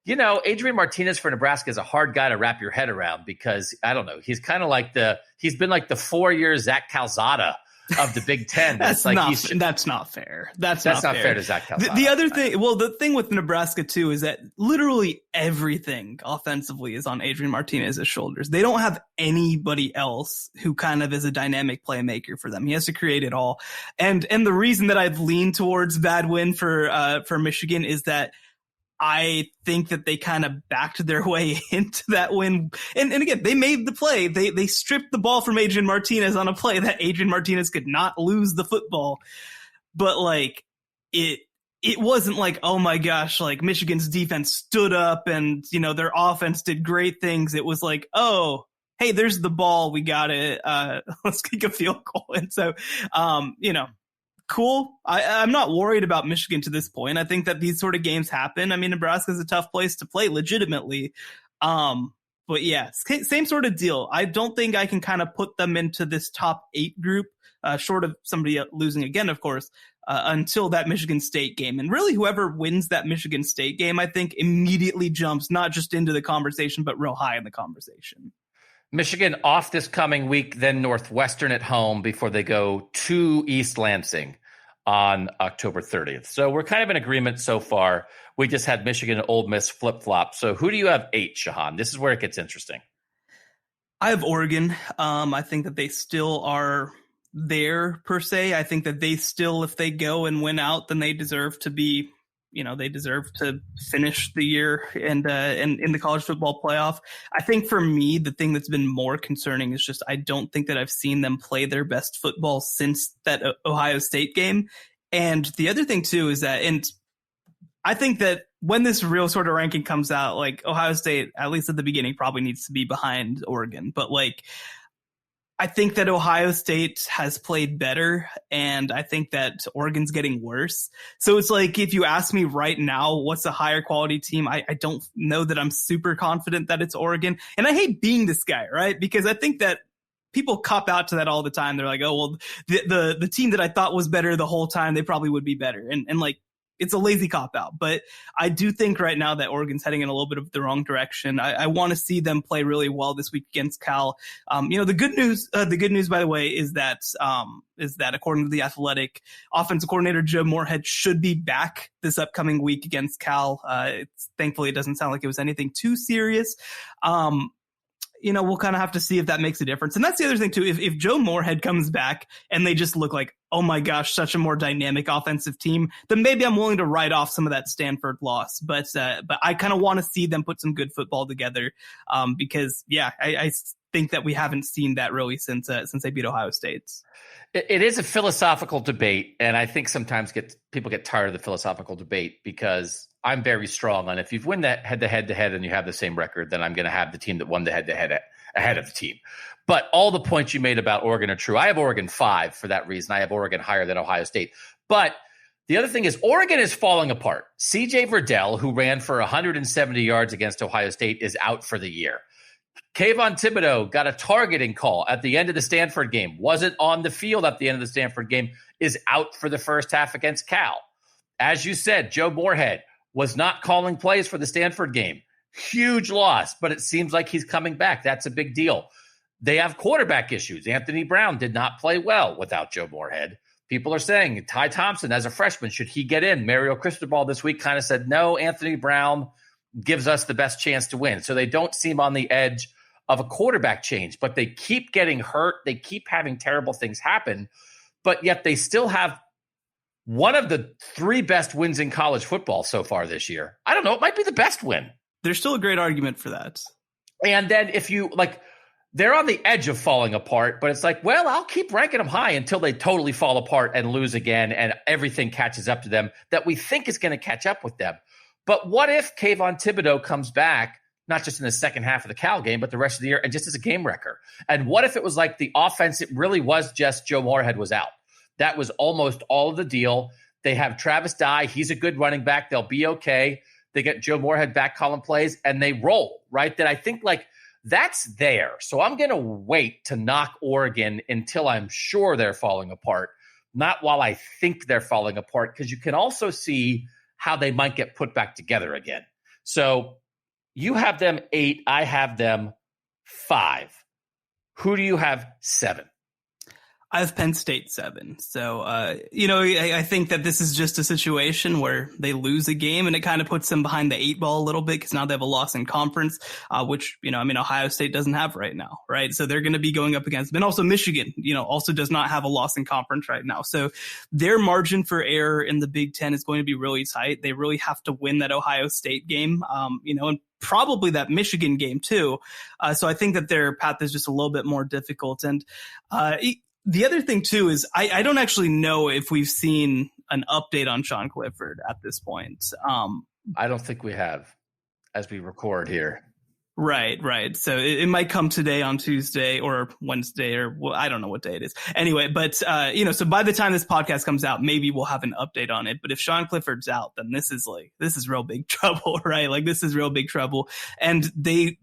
Adrian Martinez for Nebraska is a hard guy to wrap your head around because, I don't know, he's kind of like he's been like the 4-year Zach Calzada of the Big Ten. That's not fair. That's not fair to Zach Calzada. The other thing, the thing with Nebraska too is that literally everything offensively is on Adrian Martinez's shoulders. They don't have anybody else who kind of is a dynamic playmaker for them. He has to create it all. And the reason that I've leaned towards bad win for Michigan is that I think that they kind of backed their way into that win. And again, they made the play. They stripped the ball from Adrian Martinez on a play that Adrian Martinez could not lose the football. But like it wasn't like, oh my gosh, like Michigan's defense stood up and, their offense did great things. It was like, oh, hey, there's the ball. We got it. Let's kick a field goal. And so, cool. I'm not worried about Michigan to this point. I think that these sort of games happen. I mean, Nebraska is a tough place to play legitimately. But yeah, same sort of deal. I don't think I can kind of put them into this top 8 group, short of somebody losing again, of course, until that Michigan State game. And really whoever wins that Michigan State game, I think immediately jumps not just into the conversation, but real high in the conversation. Michigan off this coming week, then Northwestern at home before they go to East Lansing on October 30th. So we're kind of in agreement so far. We just had Michigan and Ole Miss flip-flop. So who do you have 8, Shehan? This is where it gets interesting. I have Oregon. I think that they still are there per se. I think that they still, if they go and win out, then they deserve to be, they deserve to finish the year and in the college football playoff. I think for me, the thing that's been more concerning is just I don't think that I've seen them play their best football since that Ohio State game. And the other thing too is that, and I think that when this real sort of ranking comes out, like Ohio State, at least at the beginning, probably needs to be behind Oregon. But like, I think that Ohio State has played better, and I think that Oregon's getting worse. So it's like, if you ask me right now, what's a higher quality team? I don't know that I'm super confident that it's Oregon. And I hate being this guy, right? Because I think that people cop out to that all the time. They're like, oh, well, the team that I thought was better the whole time, they probably would be better. And like, it's a lazy cop out, but I do think right now that Oregon's heading in a little bit of the wrong direction. I want to see them play really well this week against Cal. The good news, by the way, is that according to the Athletic, offensive coordinator Joe Moorhead should be back this upcoming week against Cal. Thankfully, it doesn't sound like it was anything too serious. We'll kind of have to see if that makes a difference. And that's the other thing too. If Joe Moorhead comes back and they just look like, oh my gosh, such a more dynamic offensive team, then maybe I'm willing to write off some of that Stanford loss. But I kind of want to see them put some good football together. Because I think that we haven't seen that really since they beat Ohio State. It is a philosophical debate, and I think sometimes people get tired of the philosophical debate because I'm very strong on if you've won that head-to-head and you have the same record, then I'm going to have the team that won the head-to-head ahead of the team. But all the points you made about Oregon are true. I have Oregon 5 for that reason. I have Oregon higher than Ohio State. But the other thing is Oregon is falling apart. C.J. Verdell, who ran for 170 yards against Ohio State, is out for the year. Kayvon Thibodeau got a targeting call at the end of the Stanford game, wasn't on the field at the end of the Stanford game, is out for the first half against Cal. As you said, Joe Moorhead was not calling plays for the Stanford game. Huge loss, but it seems like he's coming back. That's a big deal. They have quarterback issues. Anthony Brown did not play well without Joe Moorhead. People are saying Ty Thompson as a freshman, should he get in? Mario Cristobal this week kind of said, no, Anthony Brown gives us the best chance to win. So they don't seem on the edge of a quarterback change, but they keep getting hurt. They keep having terrible things happen, but yet they still have one of the 3 best wins in college football so far this year. I don't know. It might be the best win. There's still a great argument for that. And then if you they're on the edge of falling apart, but it's like, well, I'll keep ranking them high until they totally fall apart and lose again and everything catches up to them that we think is going to catch up with them. But what if Kayvon Thibodeau comes back, not just in the second half of the Cal game, but the rest of the year, and just as a game wrecker? And what if it was like the offense, it really was just Joe Moorhead was out? That was almost all of the deal. They have Travis Dye. He's a good running back. They'll be okay. They get Joe Moorhead back calling plays, and they roll, right? That I think that's there. So I'm going to wait to knock Oregon until I'm sure they're falling apart, not while I think they're falling apart, because you can also see how they might get put back together again. So you have them 8. I have them 5. Who do you have 7? I have Penn State 7. So, I think that this is just a situation where they lose a game and it kind of puts them behind the 8 ball a little bit because now they have a loss in conference, which, Ohio State doesn't have right now, right? So they're going to be going up against them. And also Michigan, also does not have a loss in conference right now. So their margin for error in the Big Ten is going to be really tight. They really have to win that Ohio State game, and probably that Michigan game too. So I think that their path is just a little bit more difficult. And, the other thing, too, is I don't actually know if we've seen an update on Sean Clifford at this point. I don't think we have as we record here. Right. So it might come today on Tuesday or Wednesday or I don't know what day it is. Anyway, but, so by the time this podcast comes out, maybe we'll have an update on it. But if Sean Clifford's out, then this is real big trouble, right? This is real big trouble. And they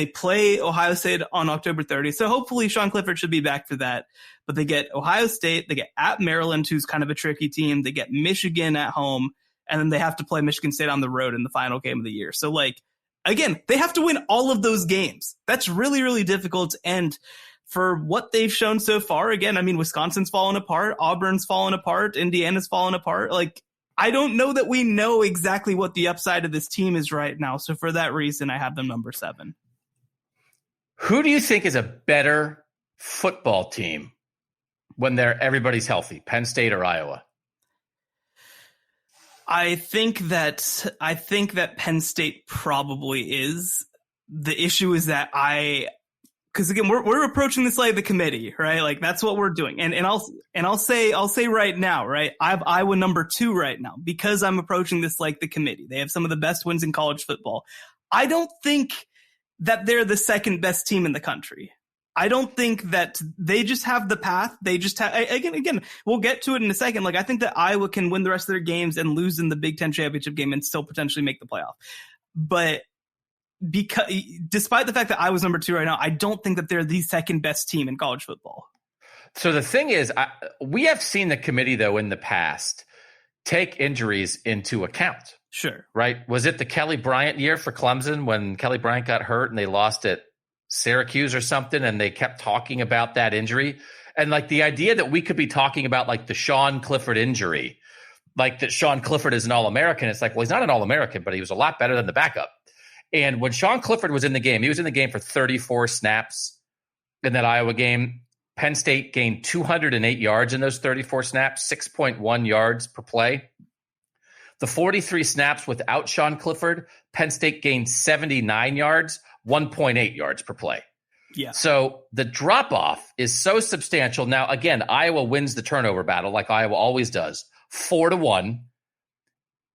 play Ohio State on October 30th. So hopefully Sean Clifford should be back for that. But they get Ohio State, they get at Maryland, who's kind of a tricky team. They get Michigan at home, and then they have to play Michigan State on the road in the final game of the year. So, again, they have to win all of those games. That's really, really difficult. And for what they've shown so far, again, Wisconsin's fallen apart, Auburn's fallen apart, Indiana's fallen apart. I don't know that we know exactly what the upside of this team is right now. So for that reason, I have them number 7. Who do you think is a better football team when everybody's healthy, Penn State or Iowa? I think that Penn State probably is. The issue is that because again, we're approaching this like the committee, right? That's what we're doing. And I'll say right now, right? I have Iowa number 2 right now because I'm approaching this like the committee. They have some of the best wins in college football. I don't think that they're the second best team in the country. I don't think that they just have the path. They just have, again, we'll get to it in a second. I think that Iowa can win the rest of their games and lose in the Big Ten championship game and still potentially make the playoff. But despite the fact that I was number 2 right now, I don't think that they're the second best team in college football. So the thing is, we have seen the committee, though, in the past take injuries into account. Sure. Right. Was it the Kelly Bryant year for Clemson when Kelly Bryant got hurt and they lost at Syracuse or something and they kept talking about that injury? And the idea that we could be talking about the Sean Clifford injury, that Sean Clifford is an All-American. It's well, he's not an All-American, but he was a lot better than the backup. And when Sean Clifford was in the game, he was in the game for 34 snaps in that Iowa game. Penn State gained 208 yards in those 34 snaps, 6.1 yards per play. The 43 snaps without Sean Clifford, Penn State gained 79 yards, 1.8 yards per play. Yeah. So the drop-off is so substantial. Now, again, Iowa wins the turnover battle like Iowa always does, 4-1.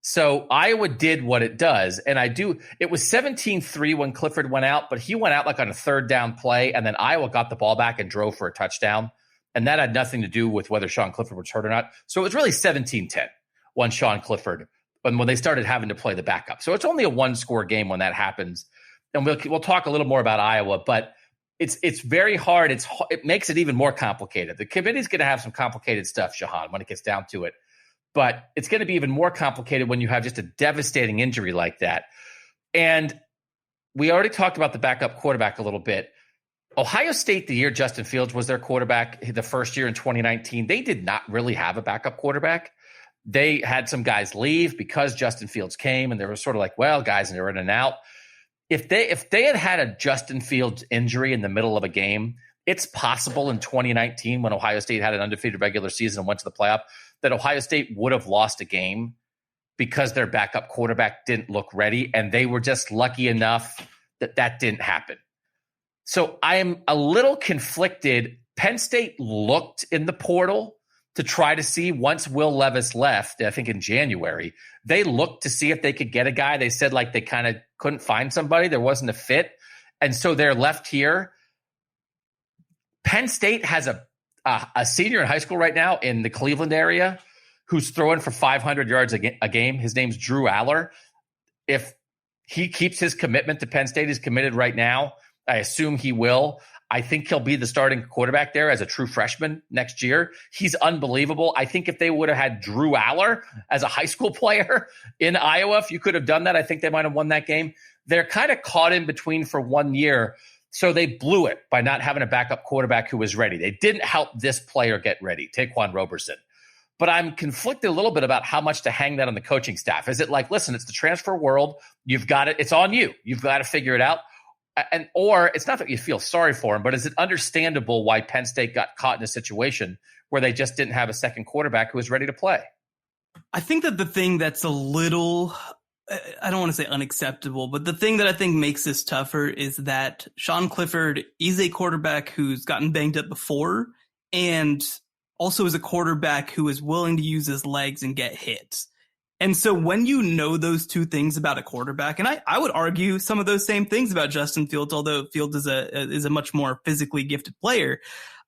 So Iowa did what it does. And it was 17-3 when Clifford went out, but he went out on a 3rd down play, and then Iowa got the ball back and drove for a touchdown. And that had nothing to do with whether Sean Clifford was hurt or not. So it was really 17-10. When Sean Clifford, when they started having to play the backup. So it's only a 1-score game when that happens. And we'll talk a little more about Iowa, but it's very hard. It makes it even more complicated. The committee's going to have some complicated stuff, Shehan, when it gets down to it. But it's going to be even more complicated when you have just a devastating injury like that. And we already talked about the backup quarterback a little bit. Ohio State, the year Justin Fields was their quarterback, the first year in 2019, they did not really have a backup quarterback. They had some guys leave because Justin Fields came, and they were sort of well, guys, and they're in and out. if they had a Justin Fields injury in the middle of a game, it's possible in 2019 when Ohio State had an undefeated regular season and went to the playoff that Ohio State would have lost a game because their backup quarterback didn't look ready, and they were just lucky enough that didn't happen. So I am a little conflicted. Penn State looked in the portal to try to see, once Will Levis left, I think in January, they looked to see if they could get a guy. They said like they kind of couldn't find somebody. There wasn't a fit. And so they're left here. Penn State has a senior in high school right now in the Cleveland area who's throwing for 500 yards a game. His name's Drew Aller. If he keeps his commitment to Penn State, he's committed right now. I assume he will. I think he'll be the starting quarterback there as a true freshman next year. He's unbelievable. I think if they would have had Drew Aller as a high school player in Iowa, if you could have done that, I think they might have won that game. They're kind of caught in between for 1 year. So they blew it by not having a backup quarterback who was ready. They didn't help this player get ready, Taquan Roberson. But I'm conflicted a little bit about how much to hang that on the coaching staff. Is it like, listen, it's the transfer world. You've got it. It's on you. You've got to figure it out. Or it's not that you feel sorry for him, but is it understandable why Penn State got caught in a situation where they just didn't have a second quarterback who was ready to play? I think that the thing that's a little, I don't want to say unacceptable, but the thing that I think makes this tougher is that Sean Clifford is a quarterback who's gotten banged up before, and also is a quarterback who is willing to use his legs and get hit. And so when you know those two things about a quarterback, and I would argue some of those same things about Justin Fields, although Fields is a much more physically gifted player,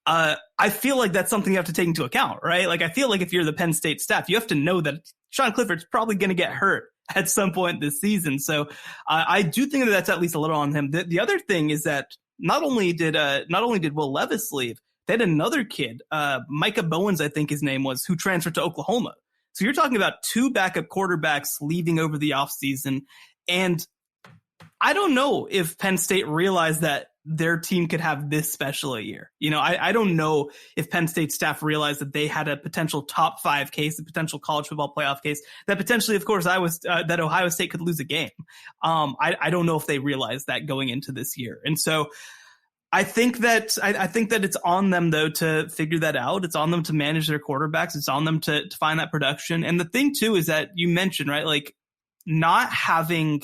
I feel like that's something you have to take into account, right? Like, I feel like if you're the Penn State staff, you have to know that Sean Clifford's probably going to get hurt at some point this season. So I do think that that's at least a little on him. The other thing is that not only did Will Levis leave, they had another kid, Micah Bowens, I think his name was, who transferred to Oklahoma. So you're talking about two backup quarterbacks leaving over the offseason. And I don't know if Penn State realized that their team could have this special a year. You know, I don't know if Penn State staff realized that they had a potential top 5 case, a potential college football playoff case, that potentially, of course, that Ohio State could lose a game. I don't know if they realized that going into this year. And so I think that it's on them, though, to figure that out. It's on them to manage their quarterbacks. It's on them to find that production. And the thing, too, is that you mentioned, right, like not having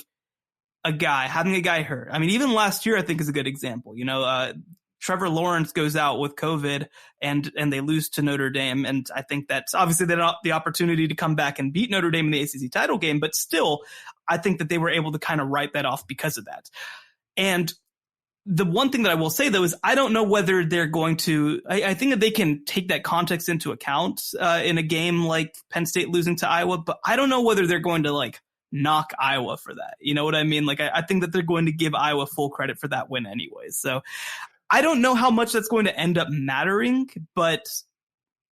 a guy hurt. I mean, even last year, I think is a good example. You know, Trevor Lawrence goes out with COVID and they lose to Notre Dame. And I think that's obviously they don't have the opportunity to come back and beat Notre Dame in the ACC title game. But still, I think that they were able to kind of write that off because of that. And the one thing that I will say, though, is I don't know whether they're going to I think that they can take that context into account in a game like Penn State losing to Iowa. But I don't know whether they're going to like knock Iowa for that. You know what I mean? Like, I think that they're going to give Iowa full credit for that win anyways. So I don't know how much that's going to end up mattering. But,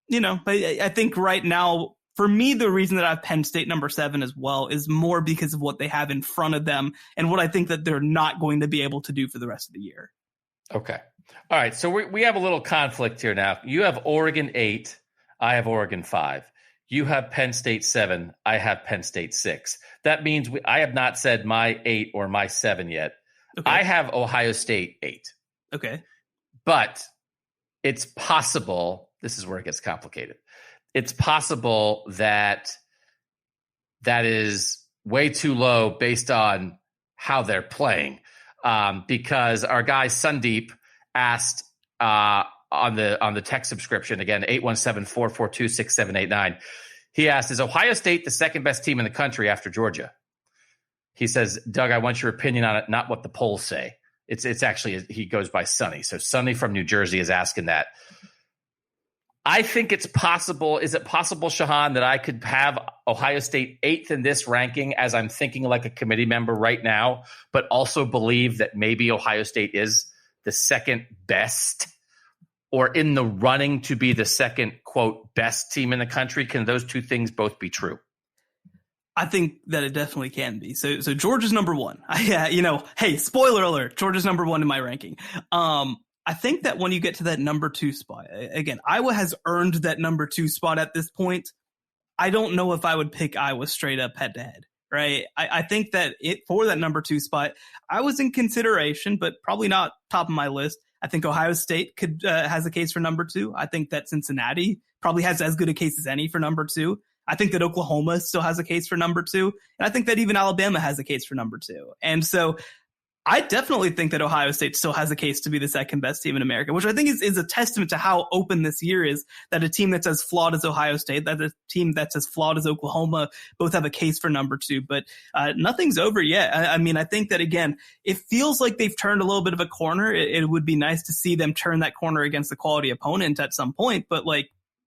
you know, I think right now, for me, the reason that I have Penn State number 7 as well is more because of what they have in front of them and what I think that they're not going to be able to do for the rest of the year. Okay. All right. So we have a little conflict here now. You have Oregon 8. I have Oregon 5. You have Penn State 7. I have Penn State 6. That means I have not said my 8 or my 7 yet. Okay. I have Ohio State 8. Okay. But it's possible, this is where it gets complicated. It's possible that is way too low based on how they're playing. Because our guy Sundeep asked on the text subscription, again, 817-442-6789. He asked, is Ohio State the second best team in the country after Georgia? He says, Doug, I want your opinion on it, not what the polls say. It's actually, he goes by Sonny. So Sonny from New Jersey is asking that. I think it's possible. Is it possible, Shehan, that I could have Ohio State 8th in this ranking as I'm thinking like a committee member right now, but also believe that maybe Ohio State is the second best or in the running to be the second, quote, best team in the country? Can those two things both be true? I think that it definitely can be. So Georgia's number 1. Hey, spoiler alert, Georgia's number 1 in my ranking. I think that when you get to that number 2 spot, again, Iowa has earned that number 2 spot at this point. I don't know if I would pick Iowa straight up head to head. right? I think that for that number 2 spot, I was in consideration, but probably not top of my list. I think Ohio State has a case for number 2. I think that Cincinnati probably has as good a case as any for number 2. I think that Oklahoma still has a case for number 2. And I think that even Alabama has a case for number 2. And so I definitely think that Ohio State still has a case to be the second best team in America, which I think is a testament to how open this year is, that a team that's as flawed as Ohio State, that a team that's as flawed as Oklahoma, both have a case for number 2. But nothing's over yet. I mean, I think that, again, it feels like they've turned a little bit of a corner. It would be nice to see them turn that corner against a quality opponent at some point. But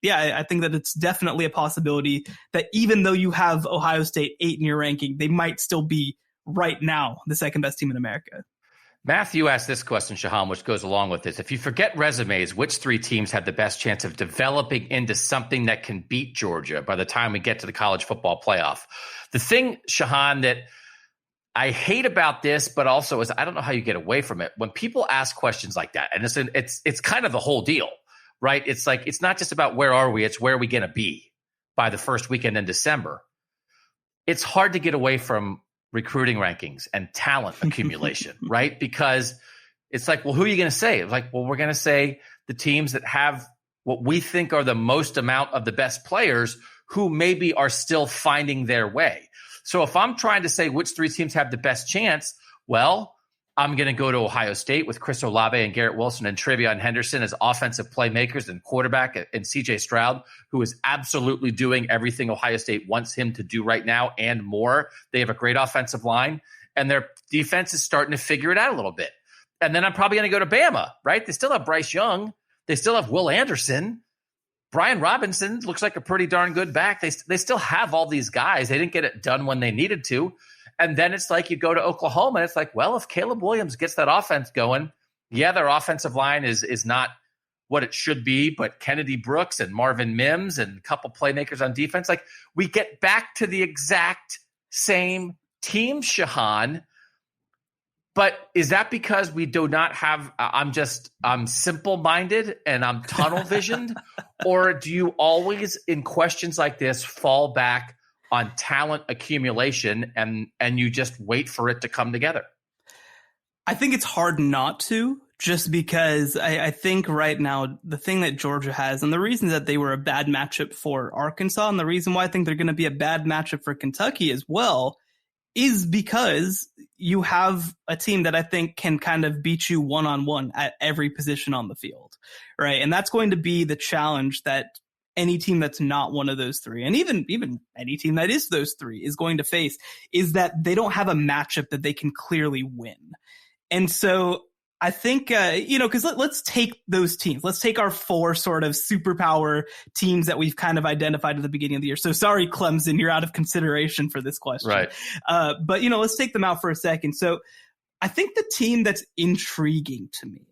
yeah, I think that it's definitely a possibility that even though you have Ohio State 8 in your ranking, they might still be right now the second best team in America. Matthew asked this question, Shehan, which goes along with this. If you forget resumes, which 3 teams have the best chance of developing into something that can beat Georgia by the time we get to the college football playoff? The thing, Shehan, that I hate about this, but also is I don't know how you get away from it. When people ask questions like that, and it's kind of the whole deal, right? It's like, it's not just about where are we, it's where are we going to be by the first weekend in December. It's hard to get away from recruiting rankings and talent accumulation, right? Because it's like, well, who are you going to say? It's like, well, we're going to say the teams that have what we think are the most amount of the best players who maybe are still finding their way. So if I'm trying to say which 3 teams have the best chance, well, I'm going to go to Ohio State with Chris Olave and Garrett Wilson and Travion Henderson as offensive playmakers and quarterback, and CJ Stroud, who is absolutely doing everything Ohio State wants him to do right now and more. They have a great offensive line, and their defense is starting to figure it out a little bit. And then I'm probably going to go to Bama, right? They still have Bryce Young. They still have Will Anderson. Brian Robinson looks like a pretty darn good back. They still have all these guys. They didn't get it done when they needed to. And then it's like you go to Oklahoma, and it's like, well, if Caleb Williams gets that offense going, yeah, their offensive line is not what it should be, but Kennedy Brooks and Marvin Mims and a couple playmakers on defense, like we get back to the exact same team, Shehan. But is that because we do not have, I'm simple-minded and I'm tunnel-visioned? Or do you always, in questions like this, fall back on talent accumulation and you just wait for it to come together? I think it's hard not to, just because I think right now the thing that Georgia has, and the reason that they were a bad matchup for Arkansas, and the reason why I think they're going to be a bad matchup for Kentucky as well, is because you have a team that I think can kind of beat you one-on-one at every position on the field, right? And that's going to be the challenge that any team that's not one of those 3, and even any team that is those 3, is going to face, is that they don't have a matchup that they can clearly win. And so I think, because let's take those teams. Let's take our 4 sort of superpower teams that we've kind of identified at the beginning of the year. So sorry, Clemson, you're out of consideration for this question. Right. But, let's take them out for a second. So I think the team that's intriguing to me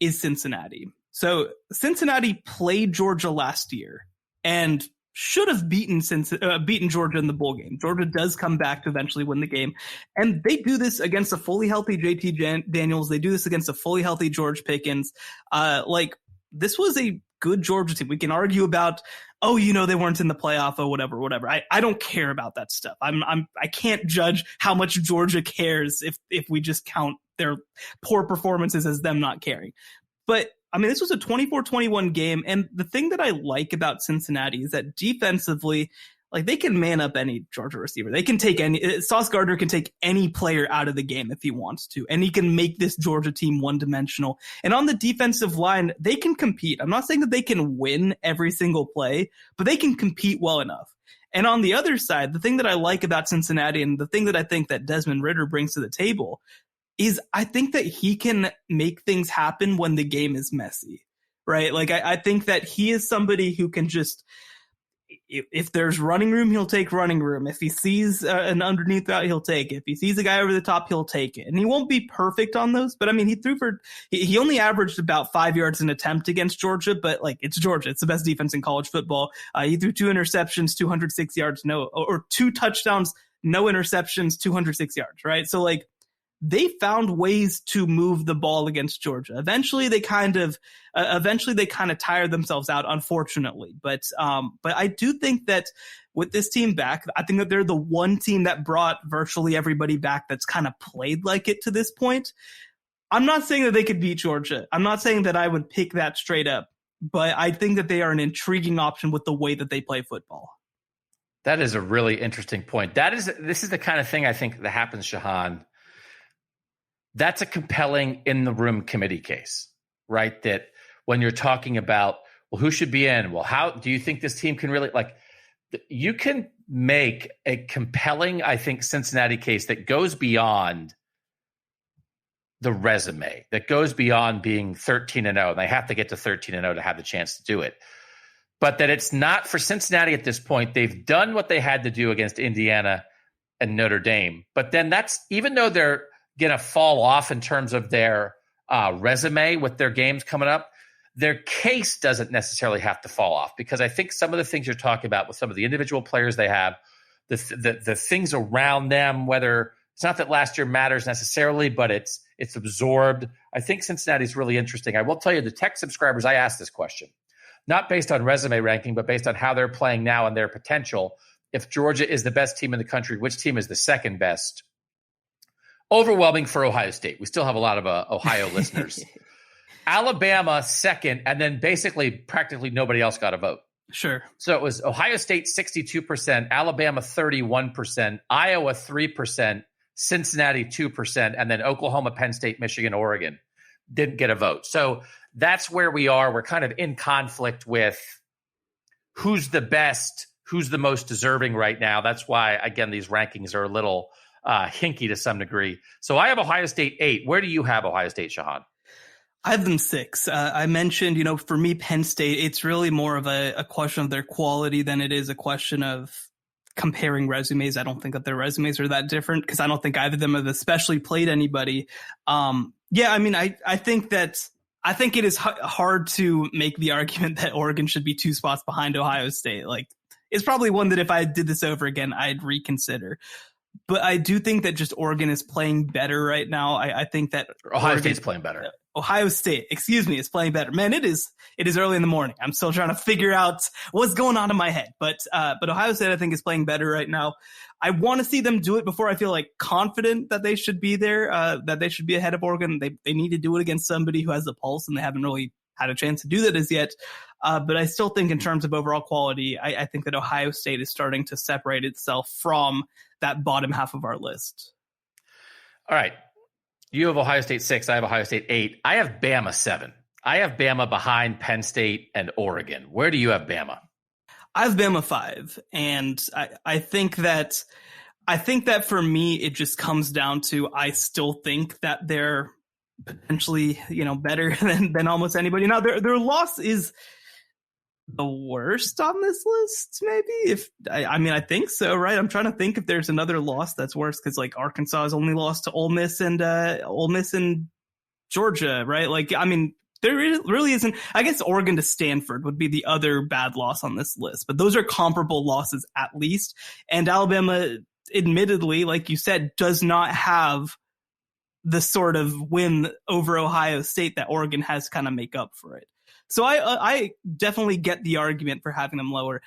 is Cincinnati. So Cincinnati played Georgia last year and should have beaten Georgia in the bowl game. Georgia does come back to eventually win the game. And they do this against a fully healthy JT Daniels. They do this against a fully healthy George Pickens. This was a good Georgia team. We can argue about, they weren't in the playoff or whatever. I don't care about that stuff. I can't judge how much Georgia cares if we just count their poor performances as them not caring. But this was a 24-21 game, and the thing that I like about Cincinnati is that defensively, they can man up any Georgia receiver. They can take Sauce Gardner can take any player out of the game if he wants to, and he can make this Georgia team one-dimensional. And on the defensive line, they can compete. I'm not saying that they can win every single play, but they can compete well enough. And on the other side, the thing that I like about Cincinnati, and the thing that I think that Desmond Ridder brings to the table, is I think that he can make things happen when the game is messy, right? I think that he is somebody who can just, if there's running room, he'll take running room. If he sees an underneath route, he'll take it. If he sees a guy over the top, he'll take it. And he won't be perfect on those, but he only averaged about 5 yards an attempt against Georgia, but it's Georgia. It's the best defense in college football. He threw 2 interceptions, 206 yards, or 2 touchdowns, no interceptions, 206 yards, right? So they found ways to move the ball against Georgia. Eventually they kind of tired themselves out, unfortunately. But I do think that with this team back. I think that they're the one team that brought virtually everybody back that's kind of played like it to this point. I'm not saying that they could beat Georgia. I'm not saying that I would pick that straight up, but I think that they are an intriguing option with the way that they play football. That is a really interesting point. This is the kind of thing I think that happens, Shehan. That's a compelling in the room committee case, right? That when you're talking about, well, who should be in? Well, how do you think this team can really, like, you can make a compelling, I think, Cincinnati case that goes beyond the resume, that goes beyond being 13-0. And they have to get to 13-0 to have the chance to do it. But that it's not for Cincinnati at this point. They've done what they had to do against Indiana and Notre Dame. But then that's, even though they're going to fall off in terms of their resume with their games coming up, their case doesn't necessarily have to fall off, because I think some of the things you're talking about with some of the individual players they have, the things around them, whether it's not that last year matters necessarily, but it's absorbed. I think Cincinnati's really interesting. I will tell you, the tech subscribers, I asked this question, not based on resume ranking, but based on how they're playing now and their potential. If Georgia is the best team in the country, which team is the second best? Overwhelming for Ohio State. We still have a lot of Ohio listeners. Alabama second, and then basically practically nobody else got a vote. Sure. So it was Ohio State 62%, Alabama 31%, Iowa 3%, Cincinnati 2%, and then Oklahoma, Penn State, Michigan, Oregon didn't get a vote. So that's where we are. We're kind of in conflict with who's the best, who's the most deserving right now. That's why, again, these rankings are a little hinky to some degree. So I have Ohio State 8. Where do you have Ohio State, Shehan? I have them 6. I mentioned, for me, Penn State, it's really more of a question of their quality than it is a question of comparing resumes. I don't think that their resumes are that different, because I don't think either of them have especially played anybody. I think it is hard to make the argument that Oregon should be 2 spots behind Ohio State. Like, it's probably one that if I did this over again, I'd reconsider. But I do think that just Oregon is playing better right now. I think that Ohio State's playing better. Ohio State, is playing better. Man, it is early in the morning. I'm still trying to figure out what's going on in my head. But Ohio State, I think, is playing better right now. I want to see them do it before I feel like confident that they should be there, that they should be ahead of Oregon. They need to do it against somebody who has the pulse, and they haven't really had a chance to do that as yet. But I still think in terms of overall quality, I think that Ohio State is starting to separate itself from that bottom half of our list. All right. You have Ohio State 6. I have Ohio State 8. I have Bama 7. I have Bama behind Penn State and Oregon. Where do you have Bama? I have Bama 5. And I think that for me, it just comes down to, I still think that they're potentially, better than almost anybody. Now, their loss is the worst on this list, maybe. I think so, right? I'm trying to think if there's another loss that's worse, because like Arkansas has only lost to Ole Miss and Georgia, right? Like, there really isn't. I guess Oregon to Stanford would be the other bad loss on this list, but those are comparable losses at least. And Alabama, admittedly, like you said, does not have the sort of win over Ohio State that Oregon has to kind of make up for it. So I definitely get the argument for having them lower.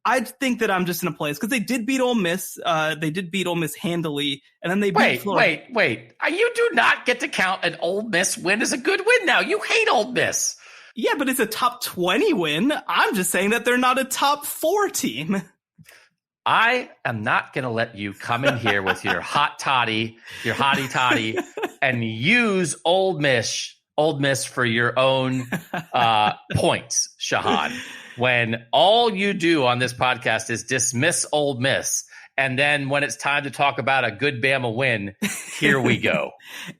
I think that I'm just in a place, because they did beat Ole Miss. They did beat Ole Miss handily, and then they beat Florida. Wait. You do not get to count an Ole Miss win as a good win now. You hate Ole Miss. Yeah, but it's a top 20 win. I'm just saying that they're not a top 4 team. I am not going to let you come in here with your hottie toddy, and use Ole Miss for your own points, Shehan, when all you do on this podcast is dismiss Ole Miss. And then when it's time to talk about a good Bama win, here we go.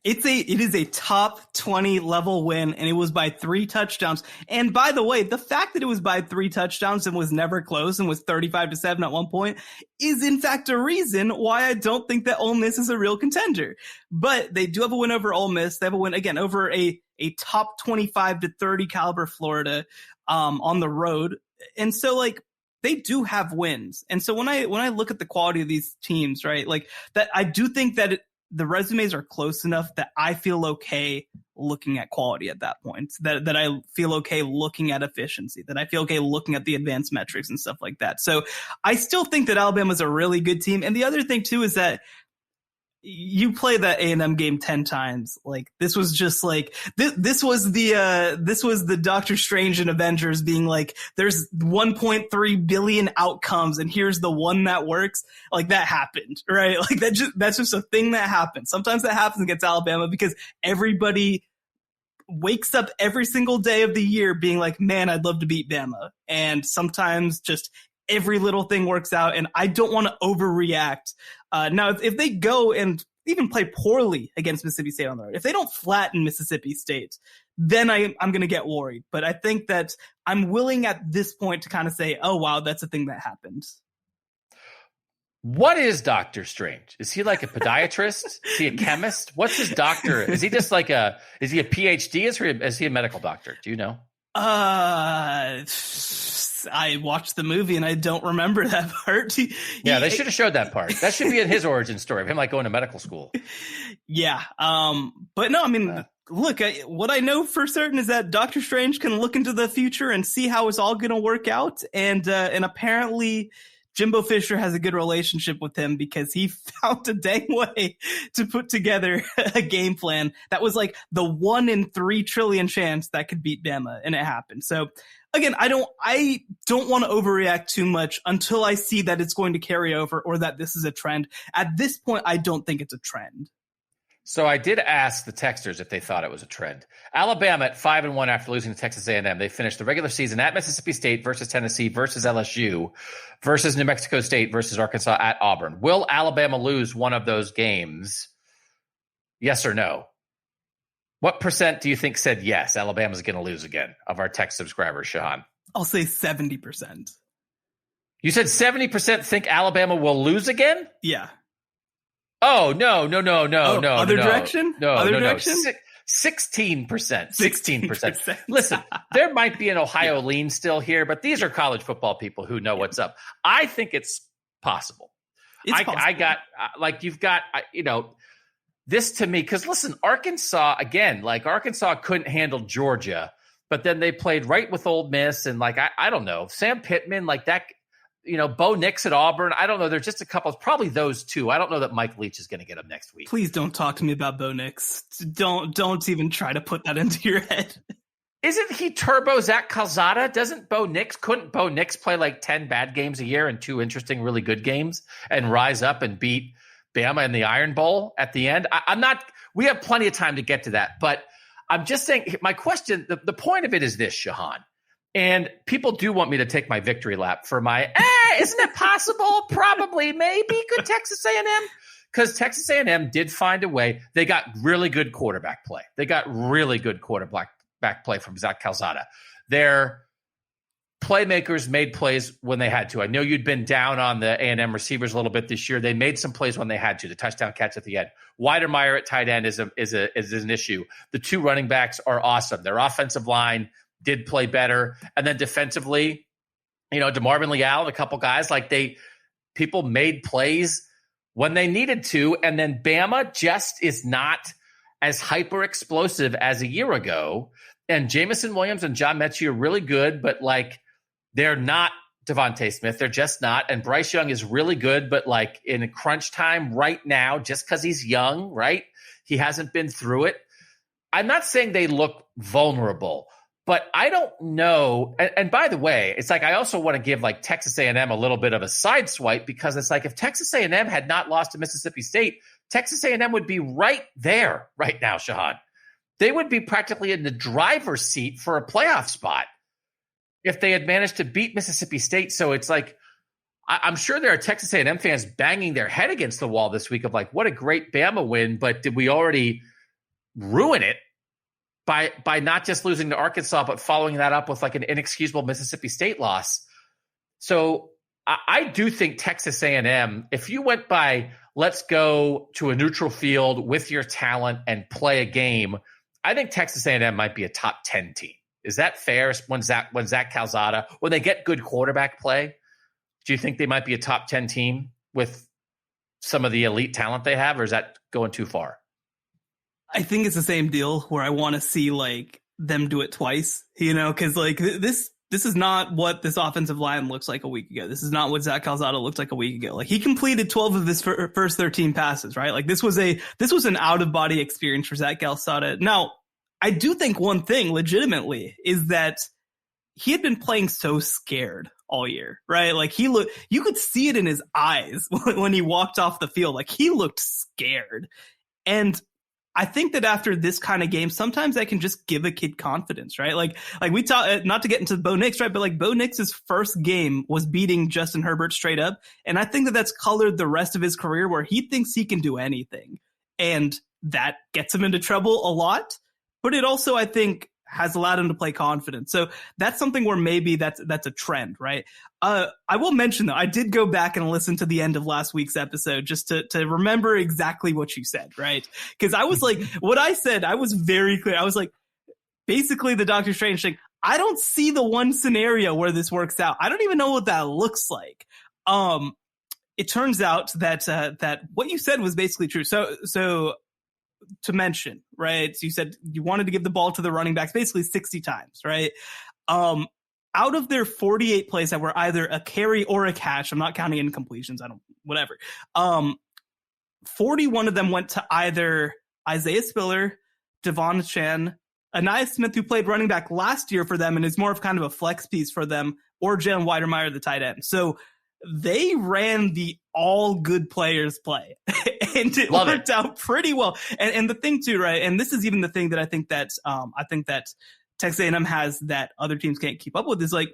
It is a top 20 level win, and it was by 3 touchdowns. And by the way, the fact that it was by 3 touchdowns and was never close and was 35-7 at one point is in fact a reason why I don't think that Ole Miss is a real contender. But they do have a win over Ole Miss. They have a win again over a top 25-30 caliber Florida on the road. And so like, they do have wins. And so when I look at the quality of these teams, right, like that, I do think that the resumes are close enough that I feel okay looking at quality at that point, that I feel okay looking at efficiency, that I feel okay looking at the advanced metrics and stuff like that. So I still think that Alabama's a really good team. And the other thing too is that you play that A&M game 10 times. Like, this was just like, this was the Doctor Strange and Avengers being like, there's 1.3 billion outcomes and here's the one that works. Like, that happened, right? Like, that's just a thing that happens. Sometimes that happens against Alabama because everybody wakes up every single day of the year being like, man, I'd love to beat Bama. And sometimes just every little thing works out, and I don't want to overreact. Now, if they go and even play poorly against Mississippi State on the road, if they don't flatten Mississippi State, then I'm going to get worried. But I think that I'm willing at this point to kind of say, oh, wow, that's a thing that happened. What is Doctor Strange? Is he like a podiatrist? Is he a chemist? What's his doctor? Is he just like is he a PhD? Is he a medical doctor? Do you know? I watched the movie and I don't remember that part. Yeah, they should have showed that part. That should be in his origin story of him like going to medical school. Yeah. But no, I mean, look, what I know for certain is that Doctor Strange can look into the future and see how it's all going to work out. And apparently Jimbo Fisher has a good relationship with him because he found a dang way to put together a game plan that was like the 1 in 3 trillion chance that could beat Bama, and it happened. So again, I don't want to overreact too much until I see that it's going to carry over or that this is a trend. At this point, I don't think it's a trend. So I did ask the texters if they thought it was a trend. Alabama at 5-1 after losing to Texas A&M. They finished the regular season at Mississippi State versus Tennessee versus LSU versus New Mexico State versus Arkansas at Auburn. Will Alabama lose one of those games? Yes or no? What percent do you think said yes, Alabama's going to lose again of our text subscribers, Shehan? I'll say 70%. You said 70% think Alabama will lose again? Yeah. Oh, no. Other direction? No. Direction? 16%. 16%. Listen, there might be an Ohio lean still here, but these are college football people who know what's up. I think it's possible. I got, like, you've got, this to me, because listen, Arkansas, again, like Arkansas couldn't handle Georgia, but then they played right with Ole Miss. And like, I don't know, Sam Pittman, like that, Bo Nix at Auburn. I don't know. There's just a couple, probably those two. I don't know that Mike Leach is going to get him next week. Please don't talk to me about Bo Nix. Don't even try to put that into your head. Isn't he turbo Zach Calzada? Couldn't Bo Nix play like 10 bad games a year and 2 interesting, really good games and rise up and beat Bama in the Iron Bowl at the end? We have plenty of time to get to that, but I'm just saying, my question, the point of it is this, Shehan. And people do want me to take my victory lap for my, isn't it possible? Probably, maybe. Could Texas A&M? Because Texas A&M did find a way. They got really good quarterback play. They got really good quarterback play from Zach Calzada. Their playmakers made plays when they had to. I know you'd been down on the A&M receivers a little bit this year. They made some plays when they had to. The touchdown catch at the end. Weidermeyer at tight end is an issue. The 2 running backs are awesome. Their offensive line did play better. And then defensively, DeMarvin Leal and a couple guys, like people made plays when they needed to. And then Bama just is not as hyper explosive as a year ago. And Jamison Williams and John Mechie are really good, but like they're not Devontae Smith. They're just not. And Bryce Young is really good, but like in crunch time right now, just because he's young, right? He hasn't been through it. I'm not saying they look vulnerable, but I don't know. And by the way, it's like I also want to give like Texas A&M a little bit of a side swipe, because it's like if Texas A&M had not lost to Mississippi State, Texas A&M would be right there right now, Shehan. They would be practically in the driver's seat for a playoff spot if they had managed to beat Mississippi State. So it's like I'm sure there are Texas A&M fans banging their head against the wall this week of like, what a great Bama win, but did we already ruin it by not just losing to Arkansas, but following that up with like an inexcusable Mississippi State loss? So I do think Texas A&M, if you went by, let's go to a neutral field with your talent and play a game, I think Texas A&M might be a top 10 team. Is that fair? When Zach Calzada, when they get good quarterback play, do you think they might be a top 10 team with some of the elite talent they have, or is that going too far? I think it's the same deal where I want to see like them do it twice, because like this is not what this offensive line looks like a week ago. This is not what Zach Calzada looked like a week ago. Like he completed 12 of his first 13 passes, right? Like this was an out of body experience for Zach Calzada. Now, I do think one thing legitimately is that he had been playing so scared all year, right? Like you could see it in his eyes when he walked off the field. Like he looked scared. And I think that after this kind of game, sometimes that can just give a kid confidence, right? Like we talk, not to get into Bo Nix, right? But like Bo Nix's first game was beating Justin Herbert straight up. And I think that that's colored the rest of his career where he thinks he can do anything. And that gets him into trouble a lot. But it also, I think, has allowed him to play confident. So that's something where maybe that's a trend, right? I will mention, though, I did go back and listen to the end of last week's episode just to remember exactly what you said, right? Because I was like, what I said, I was very clear. I was like, basically the Doctor Strange thing, I don't see the one scenario where this works out. I don't even know what that looks like. It turns out that what you said was basically true. So to mention, right? So you said you wanted to give the ball to the running backs basically 60 times, right? Out of their 48 plays that were either a carry or a catch, I'm not counting incompletions, whatever. 41 of them went to either Isaiah Spiller, Devon Chen, Anaya Smith, who played running back last year for them and is more of kind of a flex piece for them, or Jalen Weidermeyer, the tight end. So they ran the all good players play and it worked out pretty well. And the thing too, right? And this is even the thing that I think that Texas A&M has that other teams can't keep up with is like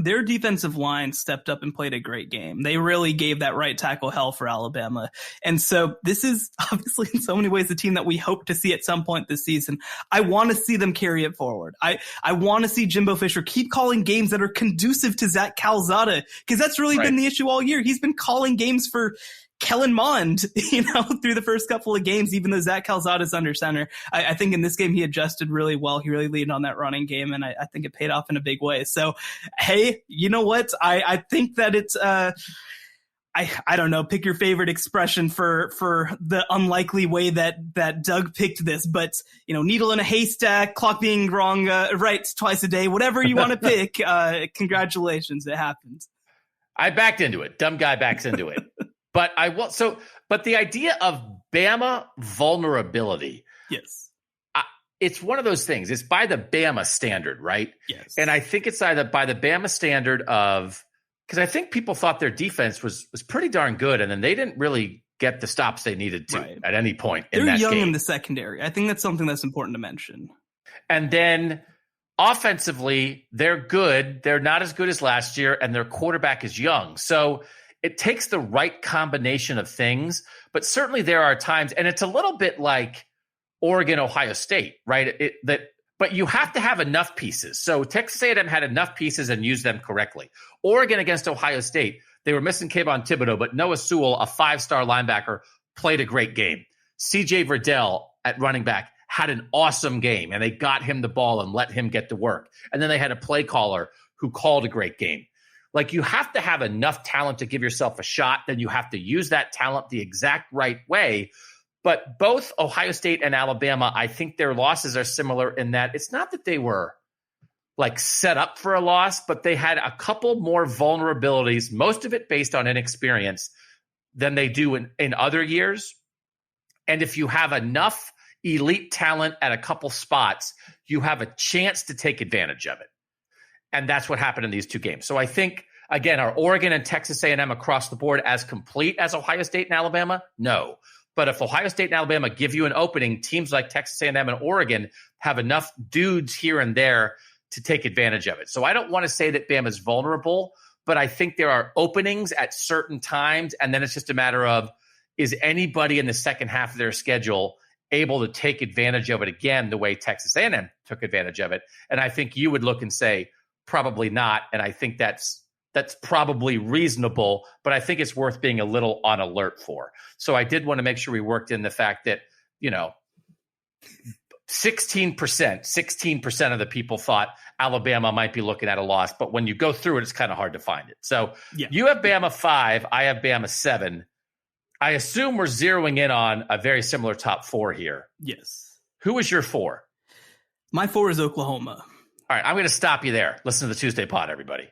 their defensive line stepped up and played a great game. They really gave that right tackle hell for Alabama. And so this is obviously in so many ways the team that we hope to see at some point this season. I want to see them carry it forward. I want to see Jimbo Fisher keep calling games that are conducive to Zach Calzada, because that's really been the issue all year. He's been calling games for Kellen Mond, through the first couple of games, even though Zach Calzada's under center. I think in this game he adjusted really well. He really leaned on that running game, and I think it paid off in a big way. So, hey, you know what? I think that it's I don't know, pick your favorite expression for the unlikely way that Doug picked this, but needle in a haystack, clock being wrong, right twice a day, whatever you want to pick. Congratulations, it happened. I backed into it. Dumb guy backs into it. But but the idea of Bama vulnerability, yes, it's one of those things. It's by the Bama standard, right? Yes, and I think it's either by the Bama standard of, because I think people thought their defense was pretty darn good, and then they didn't really get the stops they needed to at any point in that game. They're young in the secondary. I think that's something that's important to mention. And then offensively, they're good. They're not as good as last year, and their quarterback is young. So it takes the right combination of things, but certainly there are times, and it's a little bit like Oregon, Ohio State, right? But you have to have enough pieces. So Texas A&M had enough pieces and used them correctly. Oregon against Ohio State, they were missing Kayvon Thibodeau, but Noah Sewell, a 5-star linebacker, played a great game. CJ Verdell at running back had an awesome game, and they got him the ball and let him get to work. And then they had a play caller who called a great game. Like, you have to have enough talent to give yourself a shot. Then you have to use that talent the exact right way. But both Ohio State and Alabama, I think their losses are similar in that it's not that they were like set up for a loss, but they had a couple more vulnerabilities, most of it based on inexperience, than they do in other years. And if you have enough elite talent at a couple spots, you have a chance to take advantage of it. And that's what happened in these two games. So I think, again, are Oregon and Texas A&M across the board as complete as Ohio State and Alabama? No. But if Ohio State and Alabama give you an opening, teams like Texas A&M and Oregon have enough dudes here and there to take advantage of it. So I don't want to say that Bama's vulnerable, but I think there are openings at certain times, and then it's just a matter of, is anybody in the second half of their schedule able to take advantage of it again the way Texas A&M took advantage of it? And I think you would look and say, probably not. And I think that's probably reasonable, but I think it's worth being a little on alert for. So I did want to make sure we worked in the fact that, 16% of the people thought Alabama might be looking at a loss, but when you go through it, it's kind of hard to find it. So You have Bama 5, I have Bama 7. I assume we're zeroing in on a very similar top 4 here. Yes. Who is your 4? My 4 is Oklahoma. All right, I'm going to stop you there. Listen to the Tuesday pod, everybody.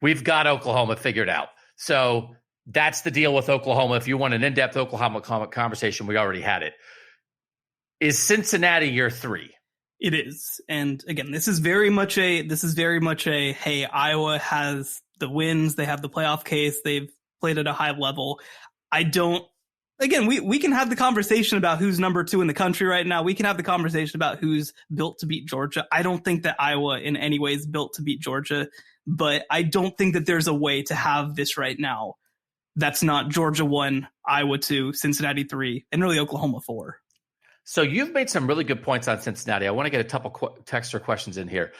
We've got Oklahoma figured out. So that's the deal with Oklahoma. If you want an in-depth Oklahoma conversation, we already had it. Is Cincinnati your 3? It is. And again, this is very much a, hey, Iowa has the wins. They have the playoff case. They've played at a high level. We can have the conversation about who's number 2 in the country right now. We can have the conversation about who's built to beat Georgia. I don't think that Iowa in any way is built to beat Georgia, but I don't think that there's a way to have this right now that's not Georgia 1, Iowa 2, Cincinnati 3, and really Oklahoma 4. So you've made some really good points on Cincinnati. I want to get a couple text or questions in here.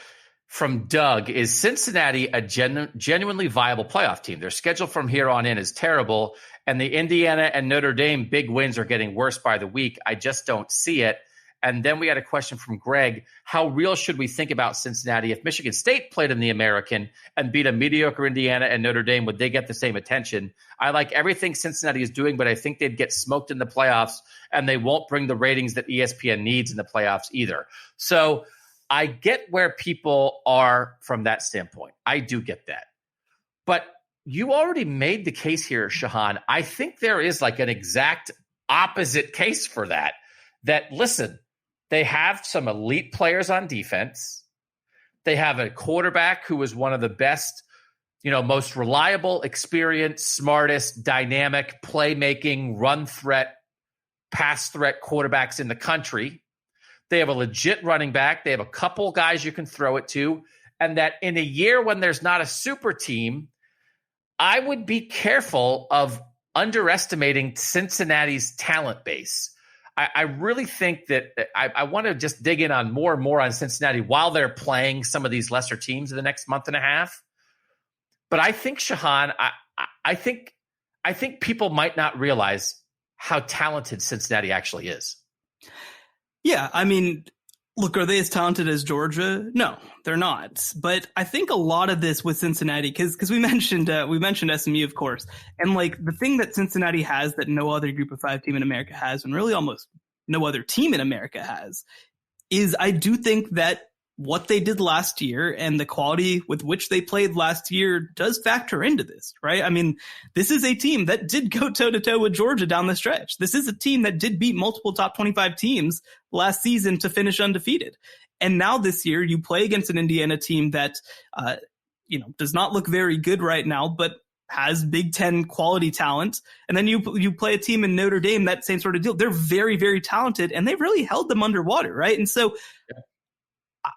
From Doug, is Cincinnati a genuinely viable playoff team? Their schedule from here on in is terrible, and the Indiana and Notre Dame big wins are getting worse by the week. I just don't see it. And then we had a question from Greg. How real should we think about Cincinnati? If Michigan State played in the American and beat a mediocre Indiana and Notre Dame, would they get the same attention? I like everything Cincinnati is doing, but I think they'd get smoked in the playoffs, and they won't bring the ratings that ESPN needs in the playoffs either. So I get where people are from that standpoint. I do get that. But you already made the case here, Shehan. I think there is like an exact opposite case for that. That, listen, they have some elite players on defense. They have a quarterback who is one of the best, most reliable, experienced, smartest, dynamic, playmaking, run threat, pass threat quarterbacks in the country. They have a legit running back. They have a couple guys you can throw it to. And that in a year when there's not a super team, I would be careful of underestimating Cincinnati's talent base. I really think that I want to just dig in on more and more on Cincinnati while they're playing some of these lesser teams in the next month and a half. But I think, Shehan, I think people might not realize how talented Cincinnati actually is. Yeah, I mean, look, are they as talented as Georgia? No, they're not. But I think a lot of this with Cincinnati, because we mentioned SMU, of course, and like the thing that Cincinnati has that no other Group of 5 team in America has, and really almost no other team in America has, is I do think that what they did last year and the quality with which they played last year does factor into this, right? I mean, this is a team that did go toe-to-toe with Georgia down the stretch. This is a team that did beat multiple top 25 teams last season to finish undefeated. And now this year you play against an Indiana team that, does not look very good right now, but has Big Ten quality talent. And then you play a team in Notre Dame, that same sort of deal. They're very, very talented, and they've really held them underwater, right? And so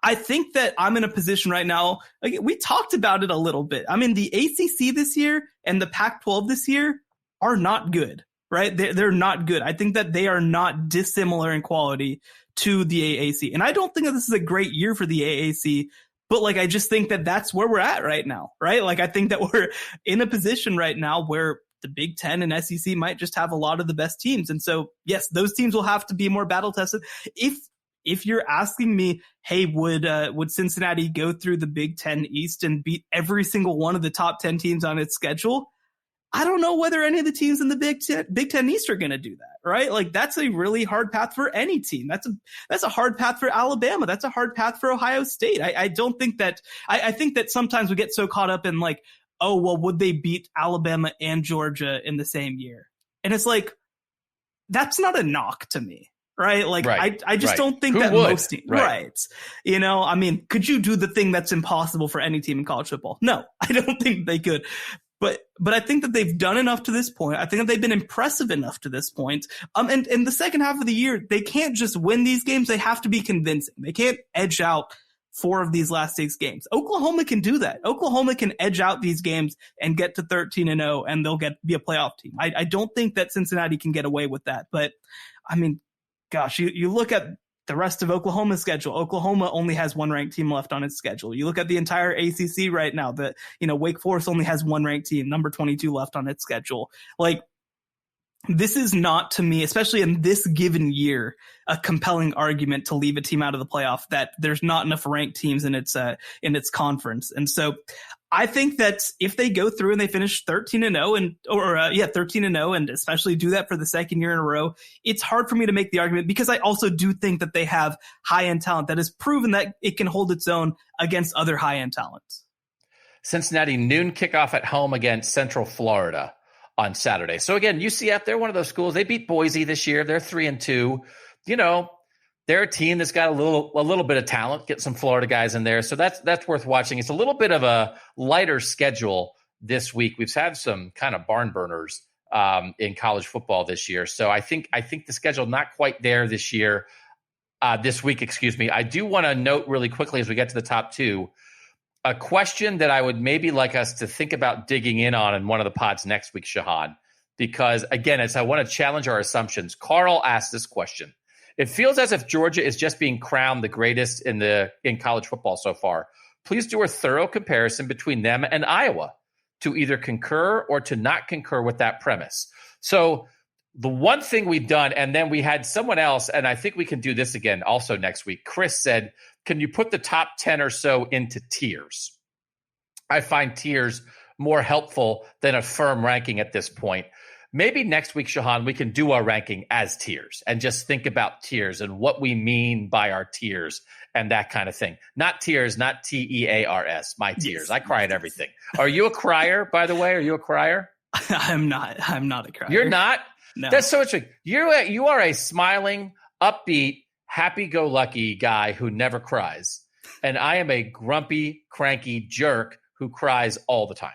I think that I'm in a position right now, like we talked about it a little bit. I mean, the ACC this year and the Pac-12 this year are not good, right? They're not good. I think that they are not dissimilar in quality to the AAC. And I don't think that this is a great year for the AAC, but like, I just think that that's where we're at right now, right? Like, I think that we're in a position right now where the Big Ten and SEC might just have a lot of the best teams. And so, yes, those teams will have to be more battle tested. If you're asking me, hey, would Cincinnati go through the Big Ten East and beat every single one of the top 10 teams on its schedule? I don't know whether any of the teams in the Big Ten East are going to do that, right? Like, that's a really hard path for any team. That's a hard path for Alabama. That's a hard path for Ohio State. I don't think that I think that sometimes we get so caught up in like, oh, well, would they beat Alabama and Georgia in the same year? And it's like, that's not a knock to me. Right. Like, right. I just don't think that most teams, right. I mean, could you do the thing that's impossible for any team in college football? No, I don't think they could. But I think that they've done enough to this point. I think that they've been impressive enough to this point. And in the second half of the year, they can't just win these games. They have to be convincing. They can't edge out 4 of these last 6 games. Oklahoma can do that. Oklahoma can edge out these games and get to 13-0, and they'll be a playoff team. I don't think that Cincinnati can get away with that. But I mean, gosh, you look at the rest of Oklahoma's schedule. Oklahoma only has 1 ranked team left on its schedule. You look at the entire ACC right now, Wake Forest only has 1 ranked team, number 22 left on its schedule. Like, this is not, to me, especially in this given year, a compelling argument to leave a team out of the playoff, that there's not enough ranked teams in its conference. And so I think that if they go through and they finish 13-0 13-0, and especially do that for the second year in a row, it's hard for me to make the argument, because I also do think that they have high-end talent that has proven that it can hold its own against other high-end talents. Cincinnati noon kickoff at home against Central Florida on Saturday. So again, UCF, they're one of those schools. They beat Boise this year. They're 3-2. You know, they're a team that's got a little bit of talent. Get some Florida guys in there. So that's worth watching. It's a little bit of a lighter schedule this week. We've had some kind of barn burners in college football this year. So I think the schedule not quite there this year, this week, excuse me. I do want to note really quickly as we get to the top two, a question that I would maybe like us to think about digging in on in one of the pods next week, Shehan, because again, as I want to challenge our assumptions. Carl asked this question. It feels as if Georgia is just being crowned the greatest in college football so far. Please do a thorough comparison between them and Iowa to either concur or to not concur with that premise. So the one thing we've done, and then we had someone else, and I think we can do this again also next week. Chris said, can you put the top 10 or so into tiers? I find tiers more helpful than a firm ranking at this point. Maybe next week, Shehan, we can do our ranking as tiers and just think about tiers and what we mean by our tiers and that kind of thing. Not tears, not T-E-A-R-S, my tears. Yes. I cry at everything. Are you a crier, by the way? Are you a crier? I'm not a crier. You're not? No. That's so interesting. You are a smiling, upbeat, happy-go-lucky guy who never cries. And I am a grumpy, cranky jerk who cries all the time.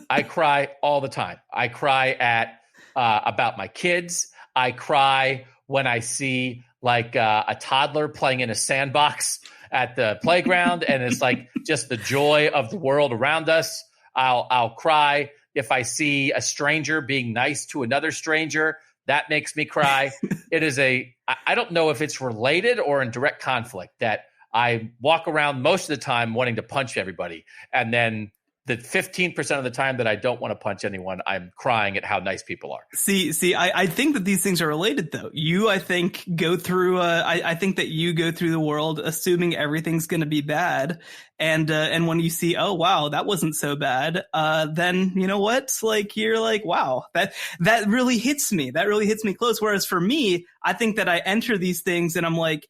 I cry all the time. I cry at about my kids. I cry when I see like a toddler playing in a sandbox at the playground, and it's like just the joy of the world around us. I'll cry if I see a stranger being nice to another stranger. That makes me cry. It is I don't know if it's related or in direct conflict that I walk around most of the time wanting to punch everybody, and then the 15% of the time that I don't want to punch anyone, I'm crying at how nice people are. See, I think that these things are related, though. I think go through. I think that you go through the world assuming everything's going to be bad, and when you see, oh wow, that wasn't so bad, then you know what? Like you're like, wow, that really hits me. That really hits me close. Whereas for me, I think that I enter these things and I'm like,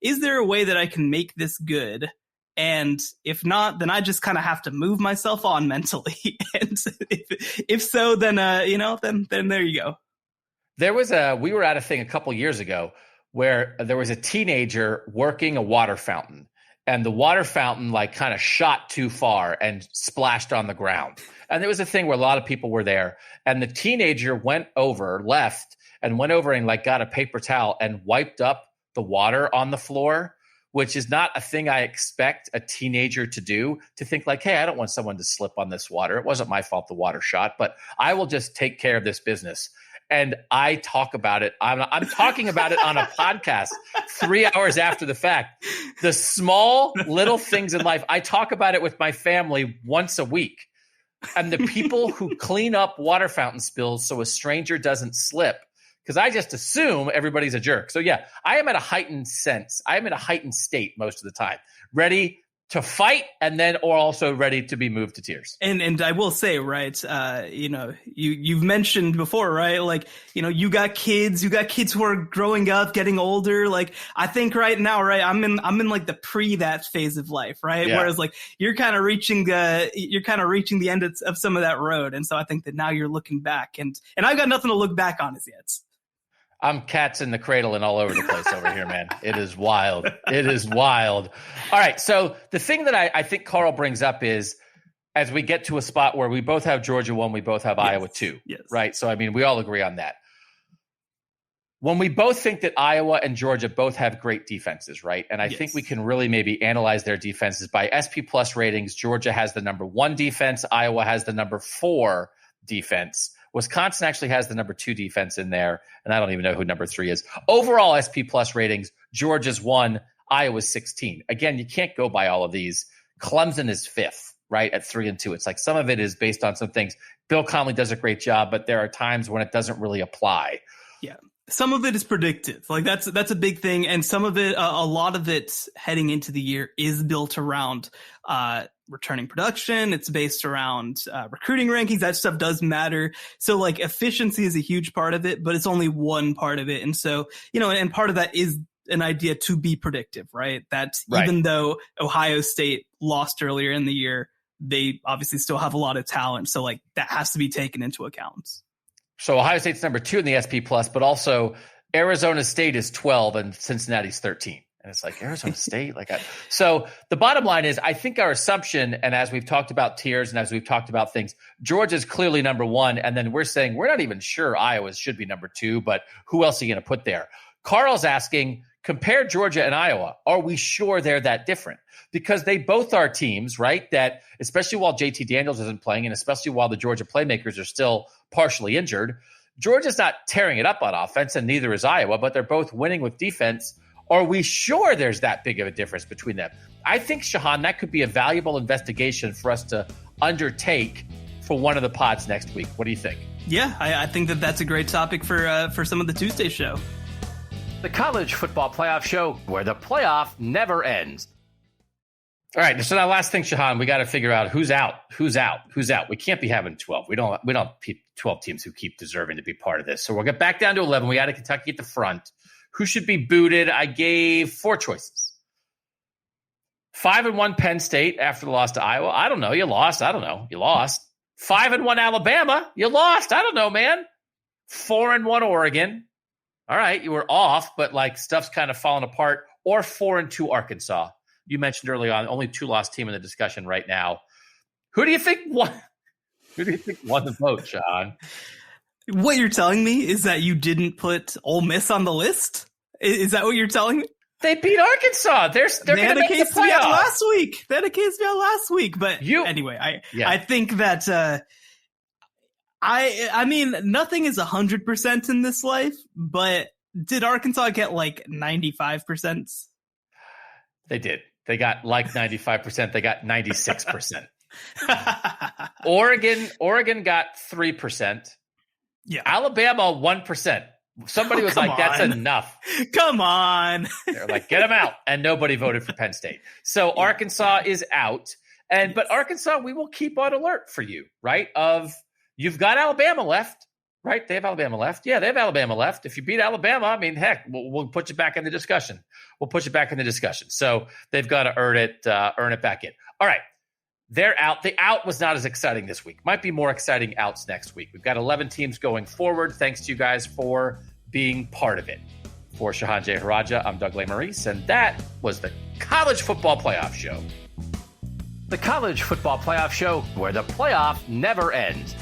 is there a way that I can make this good? And if not, then I just kind of have to move myself on mentally. And if so, then then there you go. We were at a thing a couple years ago where there was a teenager working a water fountain, and the water fountain like kind of shot too far and splashed on the ground. And there was a thing where a lot of people were there, and the teenager left and went over and like got a paper towel and wiped up the water on the floor, which is not a thing I expect a teenager to do, to think like, hey, I don't want someone to slip on this water. It wasn't my fault the water shot, but I will just take care of this business. And I talk about it. I'm talking about it on a podcast 3 hours after the fact. The small little things in life, I talk about it with my family once a week. And the people who clean up water fountain spills so a stranger doesn't slip, because I just assume everybody's a jerk. So yeah, I am at a heightened sense. I am in a heightened state most of the time, ready to fight, and then or also ready to be moved to tears. And I will say, right, you've mentioned before, right? Like, you got kids who are growing up, getting older. Like, I think right now, right, I'm in like the that phase of life, right? Yeah. Whereas like you're kind of reaching the end of some of that road. And so I think that now you're looking back, and I've got nothing to look back on as yet. I'm cats in the cradle and all over the place over here, man. It is wild. It is wild. All right. So the thing that I think Carl brings up is, as we get to a spot where we both have Georgia 1, we both have Iowa 2. Yes. Right. So, I mean, we all agree on that. When we both think that Iowa and Georgia both have great defenses, right? And I think we can really maybe analyze their defenses by SP Plus ratings. Georgia has the number 1 defense. Iowa has the number 4 defense. Wisconsin actually has the number 2 defense in there, and I don't even know who number 3 is. Overall SP Plus ratings, Georgia's 1, Iowa's 16. Again, you can't go by all of these. Clemson is 5th, right, at 3-2. It's like some of it is based on some things. Bill Connelly does a great job, but there are times when it doesn't really apply. Yeah. Some of it is predictive. Like that's a big thing. And some of it, a lot of it heading into the year is built around returning production. It's based around recruiting rankings. That stuff does matter. So like efficiency is a huge part of it, but it's only one part of it. And so, and part of that is an idea to be predictive, right? That even though Ohio State lost earlier in the year, they obviously still have a lot of talent. So like that has to be taken into account. So Ohio State's number 2 in the SP Plus, but also Arizona State is 12 and Cincinnati's 13. And it's like Arizona State. So the bottom line is, I think our assumption, and as we've talked about tiers and as we've talked about things, Georgia's clearly number 1. And then we're saying we're not even sure Iowa should be number 2, but who else are you going to put there? Carl's asking, compare Georgia and Iowa. Are we sure they're that different? Because they both are teams, right, that especially while JT Daniels isn't playing and especially while the Georgia playmakers are still partially injured, Georgia's not tearing it up on offense and neither is Iowa, but they're both winning with defense. Are we sure there's that big of a difference between them? I think, Shehan, that could be a valuable investigation for us to undertake for one of the pods next week. What do you think? Yeah, I think that's a great topic for some of the Tuesday show. The College Football Playoff Show, where the playoff never ends. All right, so now last thing, Shehan, we got to figure out who's out. We can't be having 12. We don't 12 teams who keep deserving to be part of this. So we'll get back down to 11. We added Kentucky at the front. Who should be booted? I gave 4 choices. 5-1 Penn State after the loss to Iowa. I don't know. You lost. I don't know. You lost. 5-1 Alabama. You lost. I don't know, man. 4-1 Oregon. All right, you were off, but like stuff's kind of falling apart. Or 4-2 Arkansas. You mentioned early on, only 2-loss team in the discussion right now. Who do you think won? Who do you think won the vote, Sean? What you're telling me is that you didn't put Ole Miss on the list? Is that what you're telling me? They beat Arkansah. They're going to make the playoffs. Last week. They had a case out last week. But anyway, I think that I mean, nothing is 100% in this life, but did Arkansas get like 95%? They did. They got like 95%. They got 96%. Oregon got 3%. Yeah. Alabama 1%. Somebody was like, that's enough. Come on. They're like, get them out. And nobody voted for Penn State. So Arkansas is out. But Arkansas, we will keep on alert for you, right? You've got Alabama left, right? They have Alabama left. Yeah, they have Alabama left. If you beat Alabama, I mean, heck, we'll put you back in the discussion. So they've got to earn it back in. All right. They're out. The out was not as exciting this week. Might be more exciting outs next week. We've got 11 teams going forward. Thanks to you guys for being part of it. For Shehan Jeyarajah, I'm Doug Lesmerises, and that was the College Football Playoff Show. The College Football Playoff Show, where the playoff never ends.